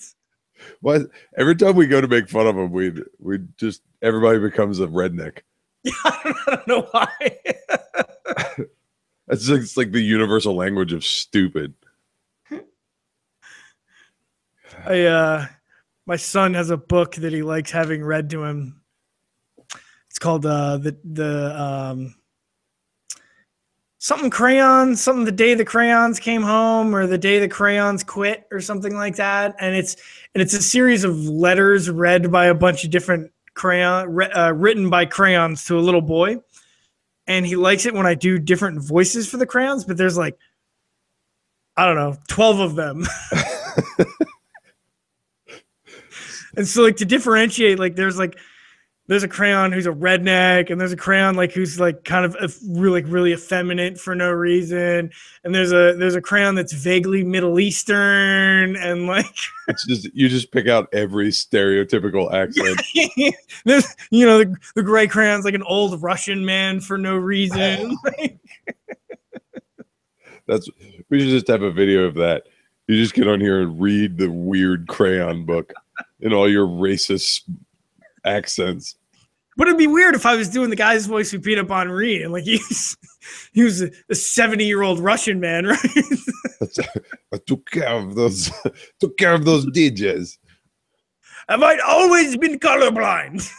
Well, every time we go to make fun of him, we just everybody becomes a redneck. Yeah, I don't know why. It's like the universal language of stupid. My son has a book that he likes having read to him. It's called something crayons, something the day the crayons came home or the day the crayons quit or something like that. And it's a series of letters read by a bunch of different written by crayons to a little boy. And he likes it when I do different voices for the crayons, but there's like, I don't know, 12 of them. And so like to differentiate, like there's a crayon who's a redneck, and there's a crayon like who's like kind of really effeminate for no reason, and there's a crayon that's vaguely Middle Eastern, and like it's just you just pick out every stereotypical accent. There's the gray crayon's like an old Russian man for no reason. We should just have a video of that. You just get on here and read the weird crayon book in all your racist accents. But it'd be weird if I was doing the guy's voice who beat up Henri, and like he was a 70-year-old Russian man, right? I took care of those DJs. Have I always been colorblind?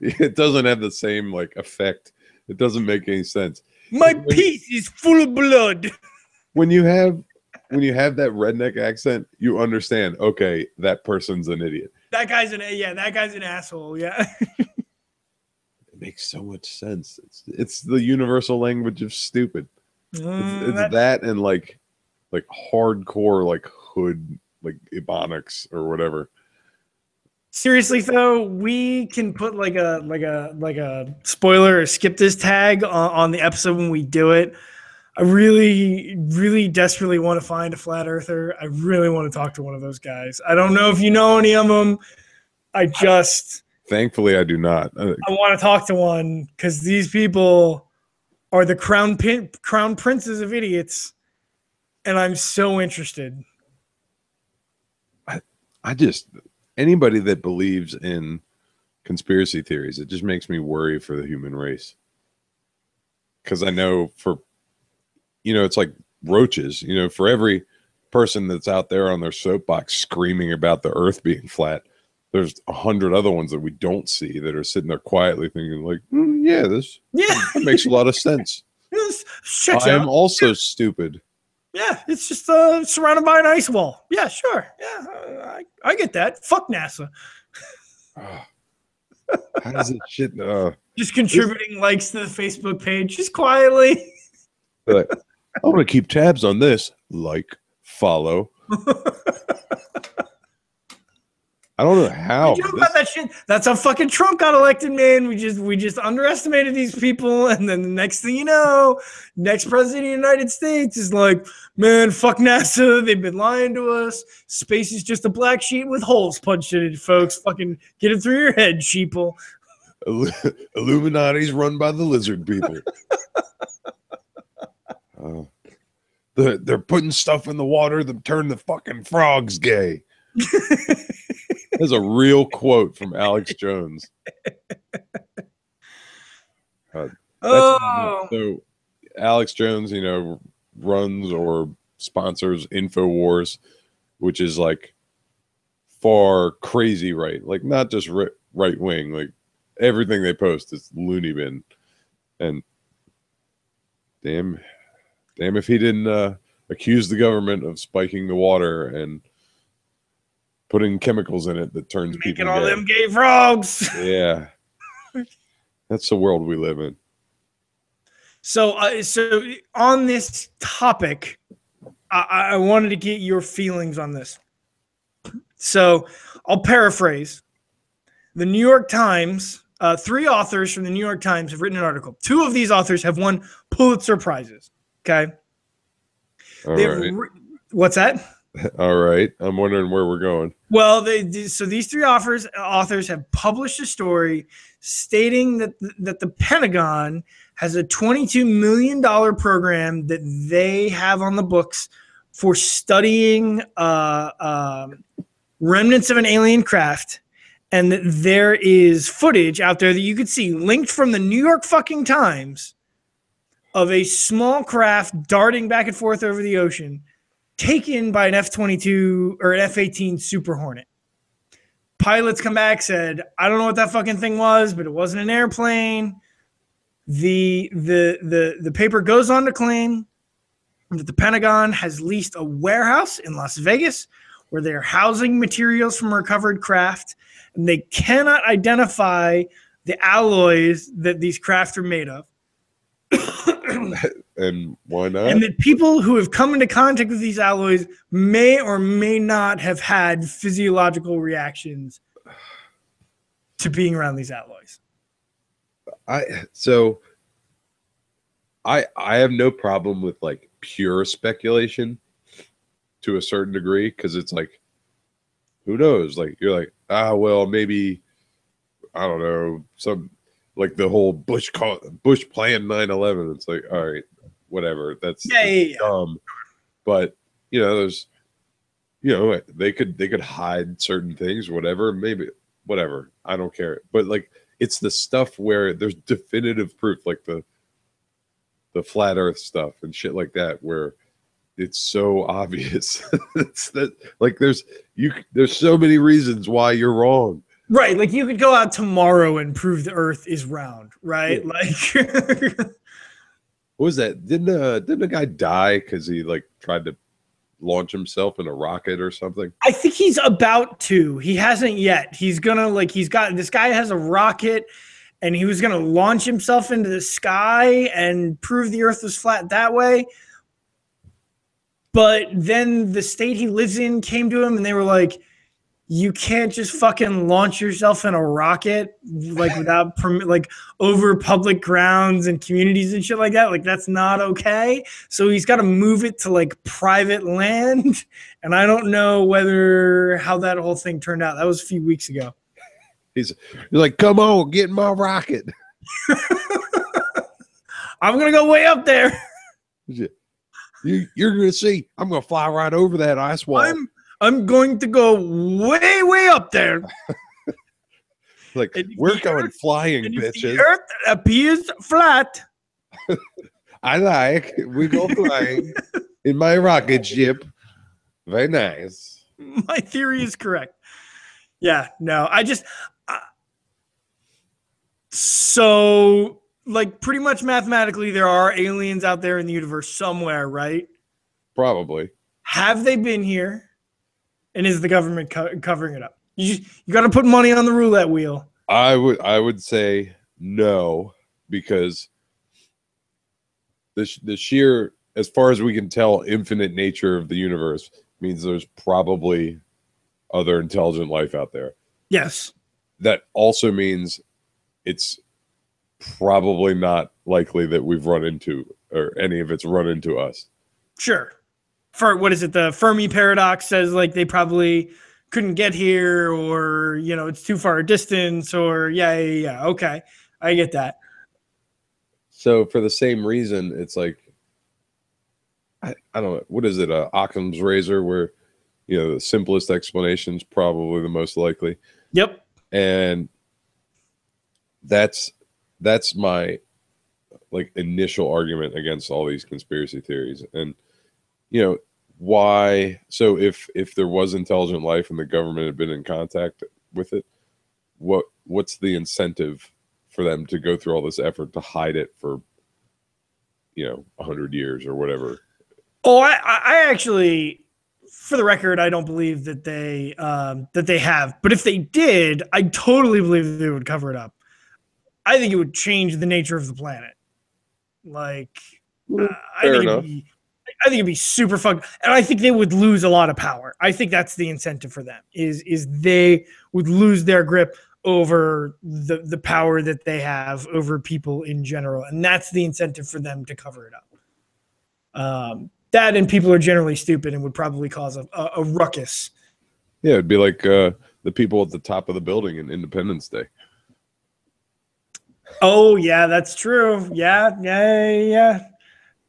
It doesn't have the same like effect. It doesn't make any sense. My piece is full of blood. When you have that redneck accent, you understand, okay, that person's an idiot. That guy's an asshole. Yeah. It makes so much sense. It's the universal language of stupid. It's that and like hardcore like hood like Ebonics or whatever. Seriously though, we can put like a spoiler or skip this tag on the episode when we do it. I really, really desperately want to find a flat earther. I really want to talk to one of those guys. I don't know if you know any of them. Thankfully, I do not. I want to talk to one because these people are the crown princes of idiots, and I'm so interested. I just anybody that believes in conspiracy theories, it just makes me worry for the human race. Because I know it's like roaches, for every person that's out there on their soapbox screaming about the earth being flat, there's 100 other ones that we don't see that are sitting there quietly thinking like, that makes a lot of sense. I am also stupid. Yeah, it's just surrounded by an ice wall. Yeah, sure. Yeah, I get that. Fuck NASA. How does it shit? Just contributing likes to the Facebook page, just quietly. Like, I want to keep tabs on this. Like, follow. I don't know how. You know about that shit? That's how fucking Trump got elected, man. We just underestimated these people, and then the next thing you know, next president of the United States is like, man, fuck NASA. They've been lying to us. Space is just a black sheet with holes punched in it, folks. Fucking get it through your head, sheeple. Illuminati's run by the lizard people. they're putting stuff in the water that turn the fucking frogs gay. That's a real quote from Alex Jones. So Alex Jones, runs or sponsors InfoWars, which is like far crazy right, like not just right wing, like everything they post is loony bin. And damn if he didn't accuse the government of spiking the water and putting chemicals in it that turns making people all gay. them gay frogs. Yeah, that's the world we live in. So on this topic, I wanted to get your feelings on this. So I'll paraphrase. The New York Times, 3 authors from the New York Times have written an article. 2 of these authors have won Pulitzer Prizes. Okay. All right. What's that? All right. I'm wondering where we're going. Well, so these 3 authors have published a story stating that the Pentagon has a $22 million program that they have on the books for studying remnants of an alien craft, and that there is footage out there that you could see linked from the New York fucking Times of a small craft darting back and forth over the ocean, taken by an F-22 or an F-18 Super Hornet. Pilots come back, said, I don't know what that fucking thing was, but it wasn't an airplane. The paper goes on to claim that the Pentagon has leased a warehouse in Las Vegas where they're housing materials from recovered craft, and they cannot identify the alloys that these craft are made of. And why not? And that people who have come into contact with these alloys may or may not have had physiological reactions to being around these alloys. I have no problem with like pure speculation to a certain degree, because it's like, who knows? Like, you're like, well, maybe, I don't know, some like the whole Bush plan 9/11. It's like, all right, whatever. That's dumb. But there's, they could hide certain things, whatever. Maybe whatever. I don't care. But like, it's the stuff where there's definitive proof, like the flat Earth stuff and shit like that, where it's so obvious. It's that, like, there's so many reasons why you're wrong. Right, like you could go out tomorrow and prove the Earth is round, right? Yeah. Like, what was that? Didn't a guy die because he like tried to launch himself in a rocket or something? I think he's about to. He hasn't yet. He's gonna this guy has a rocket, and he was gonna launch himself into the sky and prove the Earth was flat that way. But then the state he lives in came to him, and they were like, you can't just fucking launch yourself in a rocket, like without permit, like over public grounds and communities and shit like that. Like, that's not okay. So he's got to move it to like private land. And I don't know how that whole thing turned out. That was a few weeks ago. He's like, come on, get in my rocket. I'm going to go way up there. You're going to see. I'm going to fly right over that ice wall. I'm going to go way, way up there. Like, we're going flying, bitches. The Earth appears flat. We go flying in my rocket ship. Very nice. My theory is correct. Yeah, no, so, like, pretty much mathematically, there are aliens out there in the universe somewhere, right? Probably. Have they been here? And is the government covering it up? You got to put money on the roulette wheel. I would say no, because the sheer, as far as we can tell, infinite nature of the universe means there's probably other intelligent life out there. Yes. That also means it's probably not likely that we've run into, or any of it's run into us. Sure. For what is it? The Fermi paradox says like they probably couldn't get here, or it's too far a distance, or yeah. Okay, I get that. So for the same reason, it's like I don't know, what is it, Occam's razor, where the simplest explanation is probably the most likely. Yep. And that's my like initial argument against all these conspiracy theories. And why, so if there was intelligent life and the government had been in contact with it, what's the incentive for them to go through all this effort to hide it for 100 years or whatever? Oh, I actually, for the record, I don't believe that they have. But if they did, I totally believe they would cover it up. I think it would change the nature of the planet. Like, I Fair think enough. I think it'd be super fun, and I think they would lose a lot of power. I think that's the incentive for them is they would lose their grip over the power that they have over people in general, and that's the incentive for them to cover it up. That and people are generally stupid and would probably cause a ruckus. Yeah, it'd be like the people at the top of the building in Independence Day. Oh yeah, that's true. Yeah.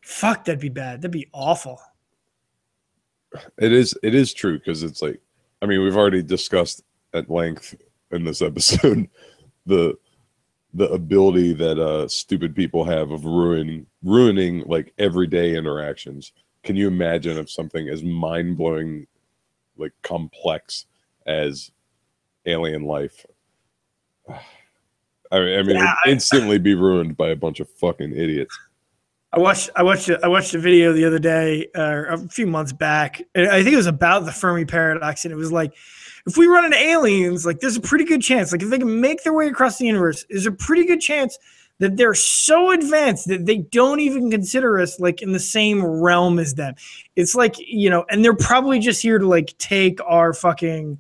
Fuck, that'd be bad. That'd be awful. It is true, because it's like, I mean, we've already discussed at length in this episode the ability that stupid people have of ruining like everyday interactions. Can you imagine if something as mind-blowing, like complex as alien life? I mean, it would instantly be ruined by a bunch of fucking idiots. I watched a video the other day, or a few months back. And I think it was about the Fermi paradox, and it was like, if we run into aliens, like there's a pretty good chance, like if they can make their way across the universe, there's a pretty good chance that they're so advanced that they don't even consider us like in the same realm as them. It's like, and they're probably just here to like take our fucking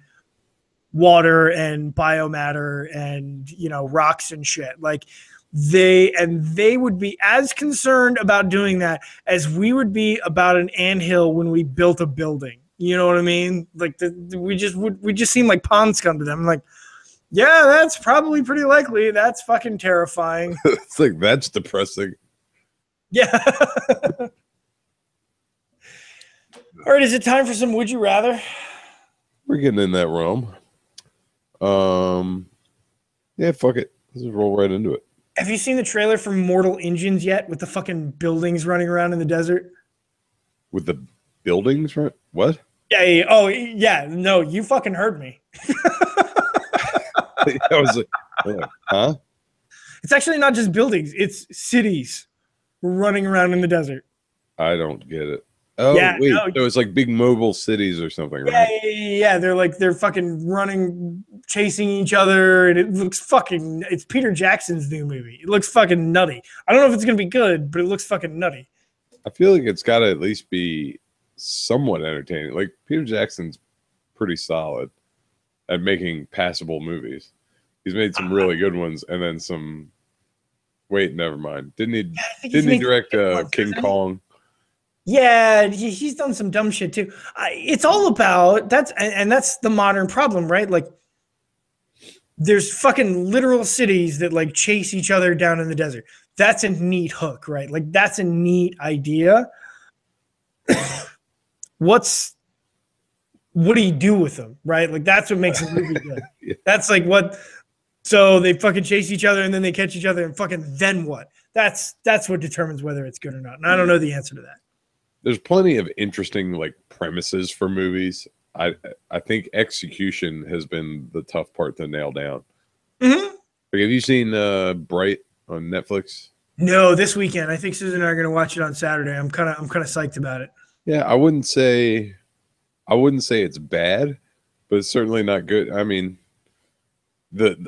water and biomatter and rocks and shit. Like they would be as concerned about doing that as we would be about an anthill when we built a building. You know what I mean? Like we just seem like pond scum to them. Like, yeah, that's probably pretty likely. That's fucking terrifying. It's like, that's depressing. Yeah. All right, is it time for some Would You Rather? We're getting in that realm. Yeah, fuck it. Let's just roll right into it. Have you seen the trailer for Mortal Engines yet, with the fucking buildings running around in the desert? With the buildings, right? What? Yeah. Oh, yeah. No, you fucking heard me. I was like, huh? It's actually not just buildings; it's cities running around in the desert. I don't get it. Oh, yeah, wait. No, so it's like big mobile cities or something, right? Yeah. They're fucking running, chasing each other, and it looks fucking. It's Peter Jackson's new movie. It looks fucking nutty. I don't know if it's gonna be good, but it looks fucking nutty. I feel like it's got to at least be somewhat entertaining. Like, Peter Jackson's pretty solid at making passable movies. He's made some really good ones, and then some. Wait, never mind. Didn't he direct King Kong? Yeah, he's done some dumb shit too. It's all about that's the modern problem, right? Like, there's fucking literal cities that like chase each other down in the desert. That's a neat hook, right? Like, that's a neat idea. What do you do with them, right? Like, that's what makes a movie good. Yeah. That's like what. So they fucking chase each other and then they catch each other and fucking then what? That's what determines whether it's good or not. And I don't know the answer to that. There's plenty of interesting like premises for movies. I think execution has been the tough part to nail down. Mm-hmm. Like, have you seen Bright on Netflix? No, this weekend. I think Susan and I are going to watch it on Saturday. I'm kind of psyched about it. Yeah, I wouldn't say it's bad, but it's certainly not good. I mean,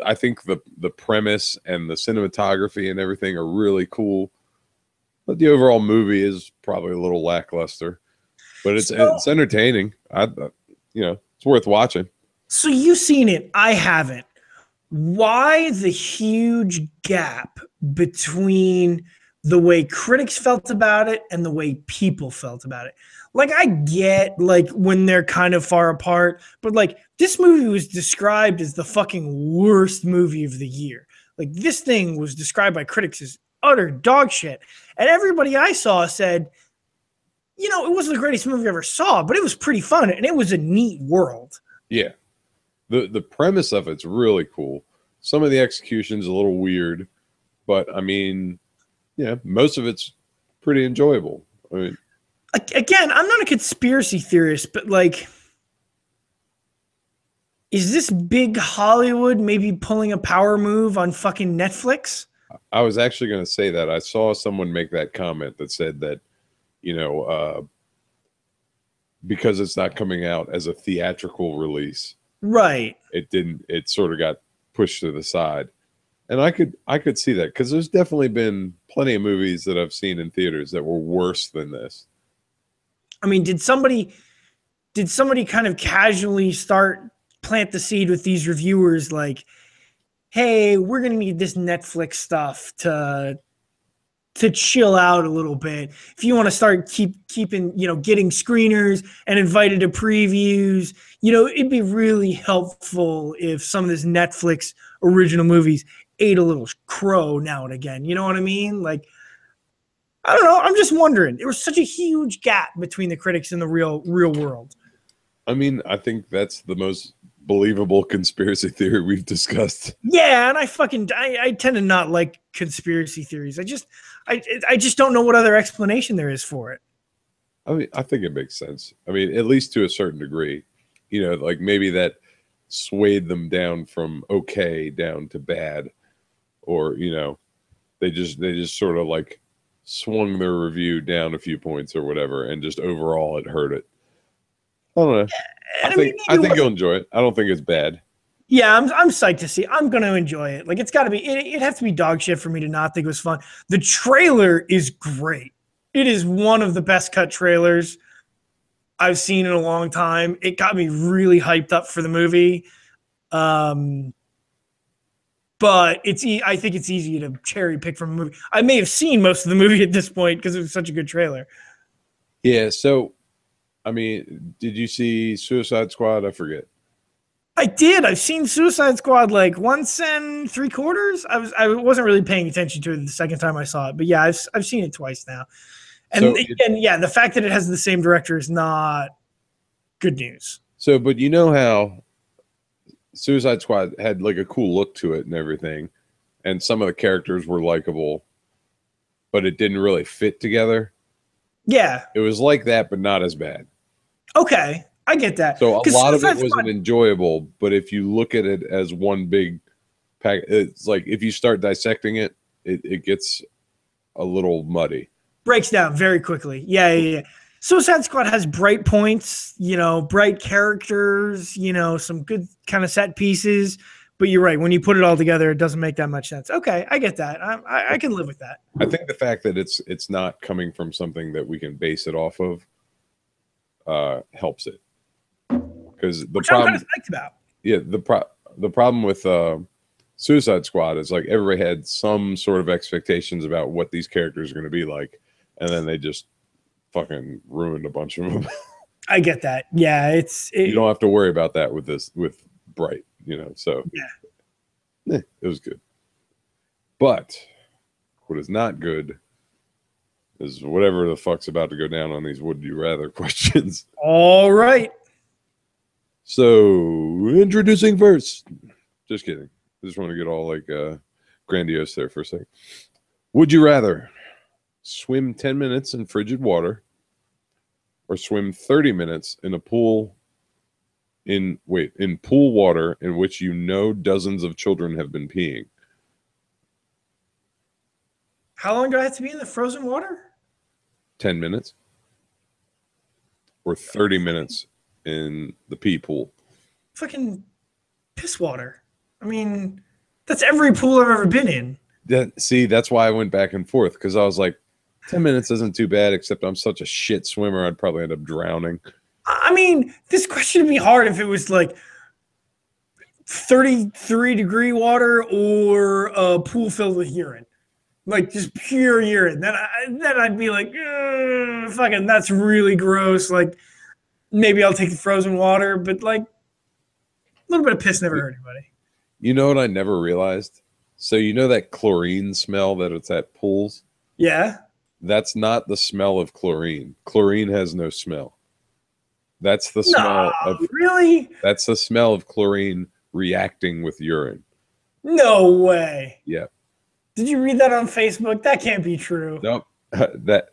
I think the premise and the cinematography and everything are really cool, but the overall movie is probably a little lackluster. But it's entertaining. It's worth watching. So you've seen it. I haven't. Why the huge gap between the way critics felt about it and the way people felt about it? Like, I get like when they're kind of far apart, but like this movie was described as the fucking worst movie of the year. Like, this thing was described by critics as utter dog shit. And everybody I saw said, it wasn't the greatest movie I ever saw, but it was pretty fun and it was a neat world. Yeah. The premise of it's really cool. Some of the execution's a little weird, but I mean, yeah, most of it's pretty enjoyable. I mean, again, I'm not a conspiracy theorist, but like, is this big Hollywood maybe pulling a power move on fucking Netflix? I was actually going to say that. I saw someone make that comment that said that, because it's not coming out as a theatrical release, right? It sort of got pushed to the side. And I could see that because there's definitely been plenty of movies that I've seen in theaters that were worse than this. I mean, did somebody kind of casually plant the seed with these reviewers like, hey, we're going to need this Netflix stuff to chill out a little bit. If you want to start keeping, getting screeners and invited to previews, it'd be really helpful if some of this Netflix original movies ate a little crow now and again. You know what I mean? Like, I don't know. I'm just wondering. There was such a huge gap between the critics and the real world. I mean, I think that's the most believable conspiracy theory we've discussed. Yeah, and I tend to not like conspiracy theories. I just don't know what other explanation there is for it. I mean, I think it makes sense. I mean, at least to a certain degree. Like maybe that swayed them down from okay down to bad, or they just sort of like swung their review down a few points or whatever, and just overall it hurt it. I don't know. I think you'll enjoy it. I don't think it's bad. Yeah, I'm psyched to see. I'm going to enjoy it. Like, it's got to be. It has to be dog shit for me to not think it was fun. The trailer is great. It is one of the best cut trailers I've seen in a long time. It got me really hyped up for the movie. But I think it's easy to cherry pick from a movie. I may have seen most of the movie at this point because it was such a good trailer. Yeah. So, I mean, did you see Suicide Squad? I forget. I did. I've seen Suicide Squad like once and 3/4. I wasn't really paying attention to it the second time I saw it, but yeah, I've seen it twice now. And yeah, the fact that it has the same director is not good news. So, but you know how Suicide Squad had like a cool look to it and everything, and some of the characters were likable, but it didn't really fit together. Yeah, it was like that, but not as bad. Okay. I get that. So a lot of it wasn't enjoyable, but if you look at it as one big pack, it's like if you start dissecting it, it gets a little muddy. Breaks down very quickly. Yeah. Suicide Squad has bright points, bright characters, some good kind of set pieces. But you're right. When you put it all together, it doesn't make that much sense. Okay, I get that. I can live with that. I think the fact that it's not coming from something that we can base it off of helps it. Because the problem, I'm kind of psyched about. Yeah, the problem with Suicide Squad is like everybody had some sort of expectations about what these characters are going to be like, and then they just fucking ruined a bunch of them. I get that. Yeah, you don't have to worry about that with Bright, So yeah, it was good. But what is not good is whatever the fuck's about to go down on these would you rather questions. All right. So, introducing first. Just kidding. I just want to get all like grandiose there for a second. Would you rather swim 10 minutes in frigid water or swim 30 minutes in a pool in pool water in which dozens of children have been peeing? How long do I have to be in the frozen water? 10 minutes. Or 30 minutes in the pee pool. Fucking piss water. I mean, that's every pool I've ever been in. That's why I went back and forth, because I was like, 10 minutes isn't too bad, except I'm such a shit swimmer, I'd probably end up drowning. I mean, this question would be hard if it was like 33-degree water or a pool filled with urine. Like just pure urine. Then I'd be like, fucking, that's really gross. Like, maybe I'll take the frozen water, but like a little bit of piss never hurt anybody. You know what I never realized? So that chlorine smell that it's at pools? Yeah. That's not the smell of chlorine. Chlorine has no smell. That's the No, smell of really? that's the smell of chlorine reacting with urine. No way. Yeah. Did you read that on Facebook? That can't be true. Nope. That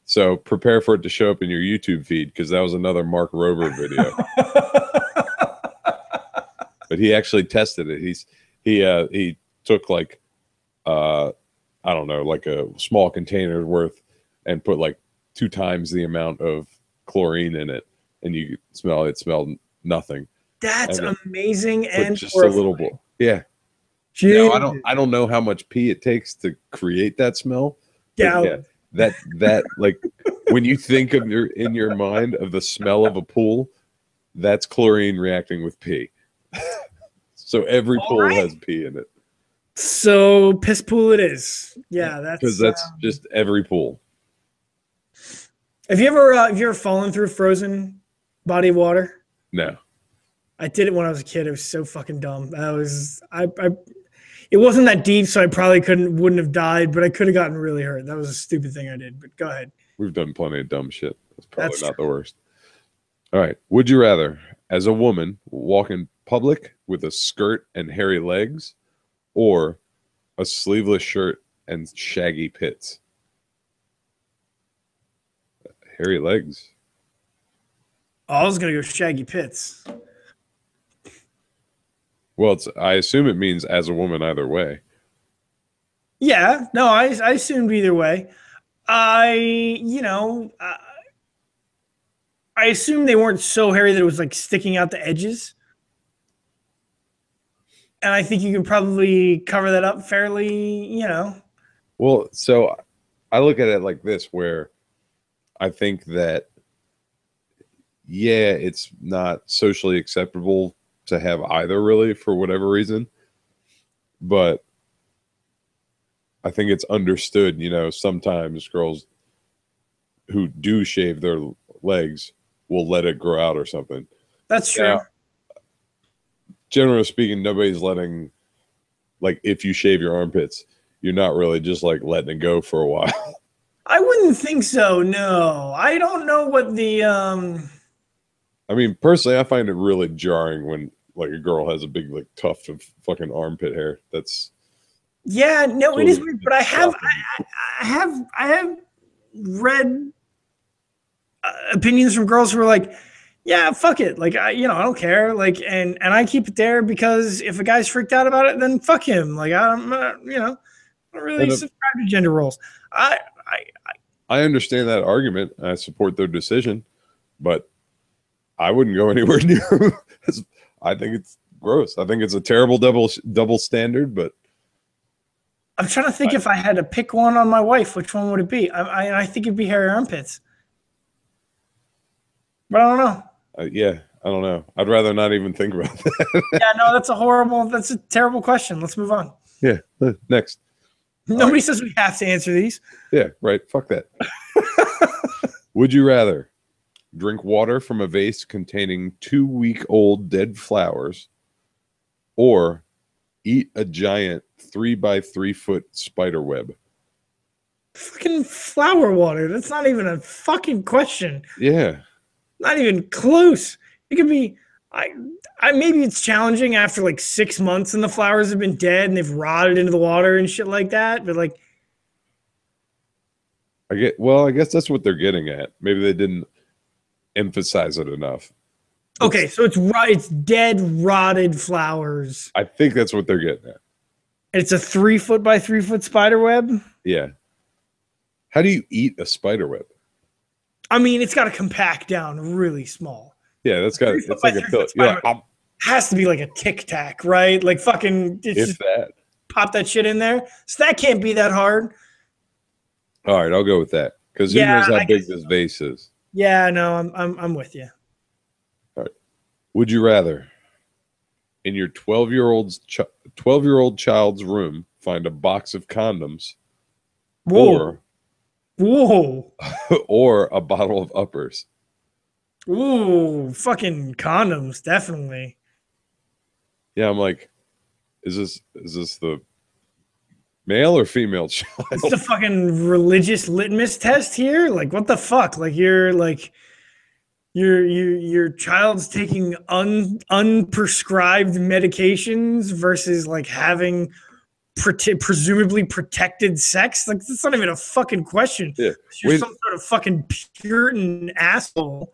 so prepare for it to show up in your YouTube feed because that was another Mark Rober video. But he actually tested it. He took like I don't know, like a small container worth and put like 2 times the amount of chlorine in it, and you smell it smelled nothing. That's And amazing and just a little horrifying. bit. Yeah. Now Jesus. I don't know how much pee it takes to create that smell, but Yeah. yeah, that like when you think of in your mind of the smell of a pool, that's chlorine reacting with pee. So every All pool right. has pee in it. So piss pool it is. Yeah, Because that's just every pool. Have you ever fallen through frozen body of water? No. I did it when I was a kid. It was so fucking dumb. I it wasn't that deep, so I probably wouldn't have died, but I could have gotten really hurt. That was a stupid thing I did. But go ahead. We've done plenty of dumb shit. That's probably That's not the worst. All right. Would you rather, as a woman, walk in public with a skirt and hairy legs, or a sleeveless shirt and shaggy pits? Hairy legs. Oh, I was gonna go shaggy pits. Well, I assume it means as a woman either way. Yeah, no, I assumed either way. I I assumed they weren't so hairy that it was like sticking out the edges. And I think you can probably cover that up fairly. Well, so I look at it like this, where I think that, yeah, it's not socially acceptable to have either, really, for whatever reason. But I think it's understood, sometimes girls who do shave their legs will let it grow out or something. That's true. Now, generally speaking, nobody's letting, like, if you shave your armpits, you're not really just like letting it go for a while. I wouldn't think so. No, I don't know what the I mean, personally, I find it really jarring when like a girl has a big like tuft of fucking armpit hair. That's Yeah, no, it is weird. But I have shocking. I have read opinions from girls who are like, yeah, fuck it. Like I don't care. Like and I keep it there because if a guy's freaked out about it, then fuck him. Like I'm not, I don't really subscribe to gender roles. I understand that argument. I support their decision, but I wouldn't go anywhere near. I think it's gross. I think it's a terrible double standard. But I'm trying to think if I had to pick one on my wife, which one would it be? I think it'd be hairy armpits, but I don't know. Yeah, I don't know. I'd rather not even think about that. Yeah, no, that's a terrible question. Let's move on. Yeah, next. Nobody says we have to answer these. Yeah, right. Fuck that. Would you rather drink water from a vase containing 2-week-old dead flowers, or eat a giant 3 by 3 foot spider web? Fucking flower water. That's not even a fucking question. Yeah. Not even close. It could be. I maybe it's challenging after like 6 months and the flowers have been dead and they've rotted into the water and shit like that. But like, I guess that's what they're getting at. Maybe they didn't emphasize it enough. Okay, so it's dead, rotted flowers. I think that's what they're getting at. It's a 3 foot by 3 foot spider web. Yeah. How do you eat a spider web? I mean, it's got to compact down really small. Yeah, it's like a pill. Has to be like a Tic Tac, right? Like fucking if that. Pop that shit in there. So that can't be that hard. All right, I'll go with that because who knows how big this vase is. Yeah, no, I'm with you. All right. Would you rather, in your 12-year-old child's room, find a box of condoms, Whoa, or a bottle of uppers? Ooh, fucking condoms, definitely. Yeah, I'm like, is this the Male or female child? It's a fucking religious litmus test here. Like, what the fuck? Like, your child's taking unprescribed medications versus like having presumably protected sex. Like, that's not even a fucking question. Yeah. You're some sort of fucking Puritan asshole.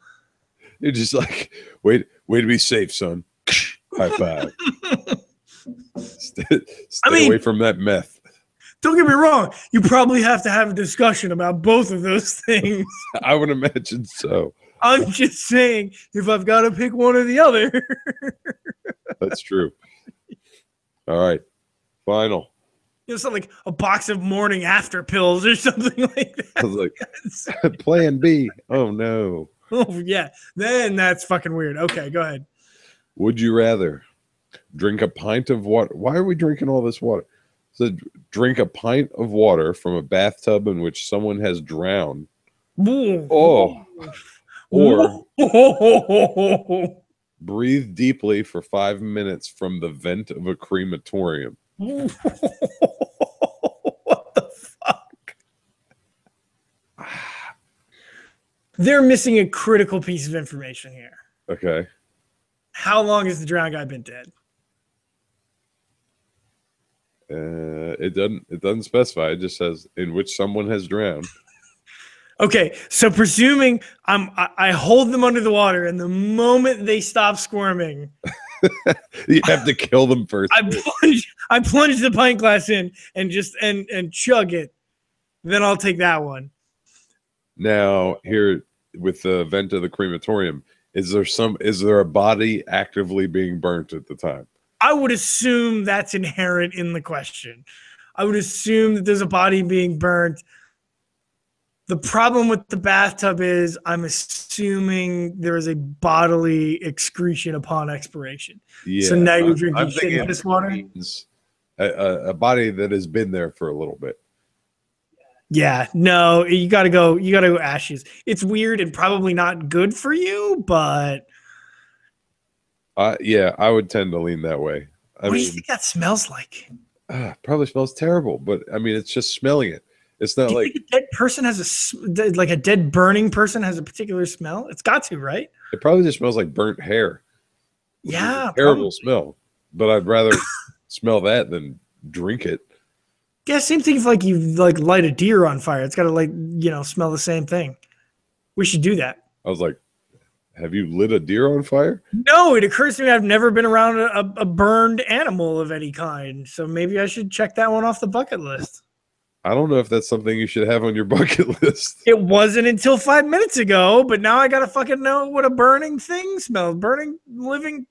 You're just like, way to be safe, son. High five. Stay away from that meth. Don't get me wrong. You probably have to have a discussion about both of those things. I would imagine so. I'm just saying, if I've got to pick one or the other. That's true. All right. Final. Something like a box of morning after pills or something like that. I was like, plan B. Oh, no. Oh, yeah. Then that's fucking weird. Okay, go ahead. Would you rather drink a pint of water? Why are we drinking all this water? So drink a pint of water from a bathtub in which someone has drowned. Oh. Or breathe deeply for 5 minutes from the vent of a crematorium. What the fuck? They're missing a critical piece of information here. Okay. How long has the drowned guy been dead? It doesn't specify. It just says in which someone has drowned. Okay, so presuming I hold them under the water, and the moment they stop squirming, you have to kill them first. I plunge the pint glass in and just and chug it. Then I'll take that one. Now, here with the vent of the crematorium, is there a body actively being burnt at the time? I would assume that's inherent in the question. I would assume that there's a body being burnt. The problem with the bathtub is I'm assuming there is a bodily excretion upon expiration. Yeah, so now you're drinking shit in piss water? A body that has been there for a little bit. Yeah, no, you gotta go ashes. It's weird and probably not good for you, but yeah, I would tend to lean that way. What do you think that smells like? Probably smells terrible, but I mean, it's just smelling it. It's not like a dead person has a dead burning person has a particular smell. It's got to, right? It probably just smells like burnt hair. Yeah, terrible smell. But I'd rather smell that than drink it. Yeah, same thing if like you light a deer on fire. It's got to smell the same thing. We should do that. I was like, have you lit a deer on fire? No, it occurs to me I've never been around a burned animal of any kind. So maybe I should check that one off the bucket list. I don't know if that's something you should have on your bucket list. It wasn't until 5 minutes ago, but now I got to fucking know what a burning thing smells.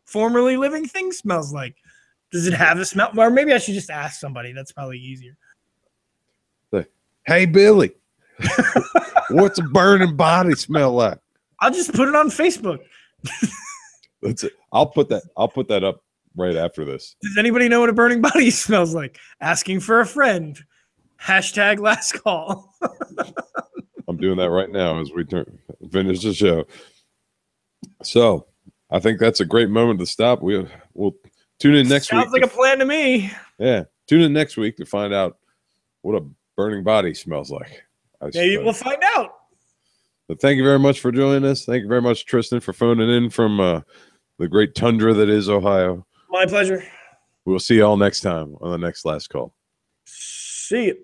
Formerly living thing smells like. Does it have a smell? Or maybe I should just ask somebody. That's probably easier. Hey, Billy, what's a burning body smell like? I'll just put it on Facebook. That's it. I'll put that up right after this. Does anybody know what a burning body smells like? Asking for a friend. Hashtag last call. I'm doing that right now as we finish the show. So I think that's a great moment to stop. We'll tune in next week. Sounds like a plan to me. Yeah. Tune in next week to find out what a burning body smells like. Maybe we'll find out. But thank you very much for joining us. Thank you very much, Tristan, for phoning in from the great tundra that is Ohio. My pleasure. We'll see you all next time on the next last call. See you.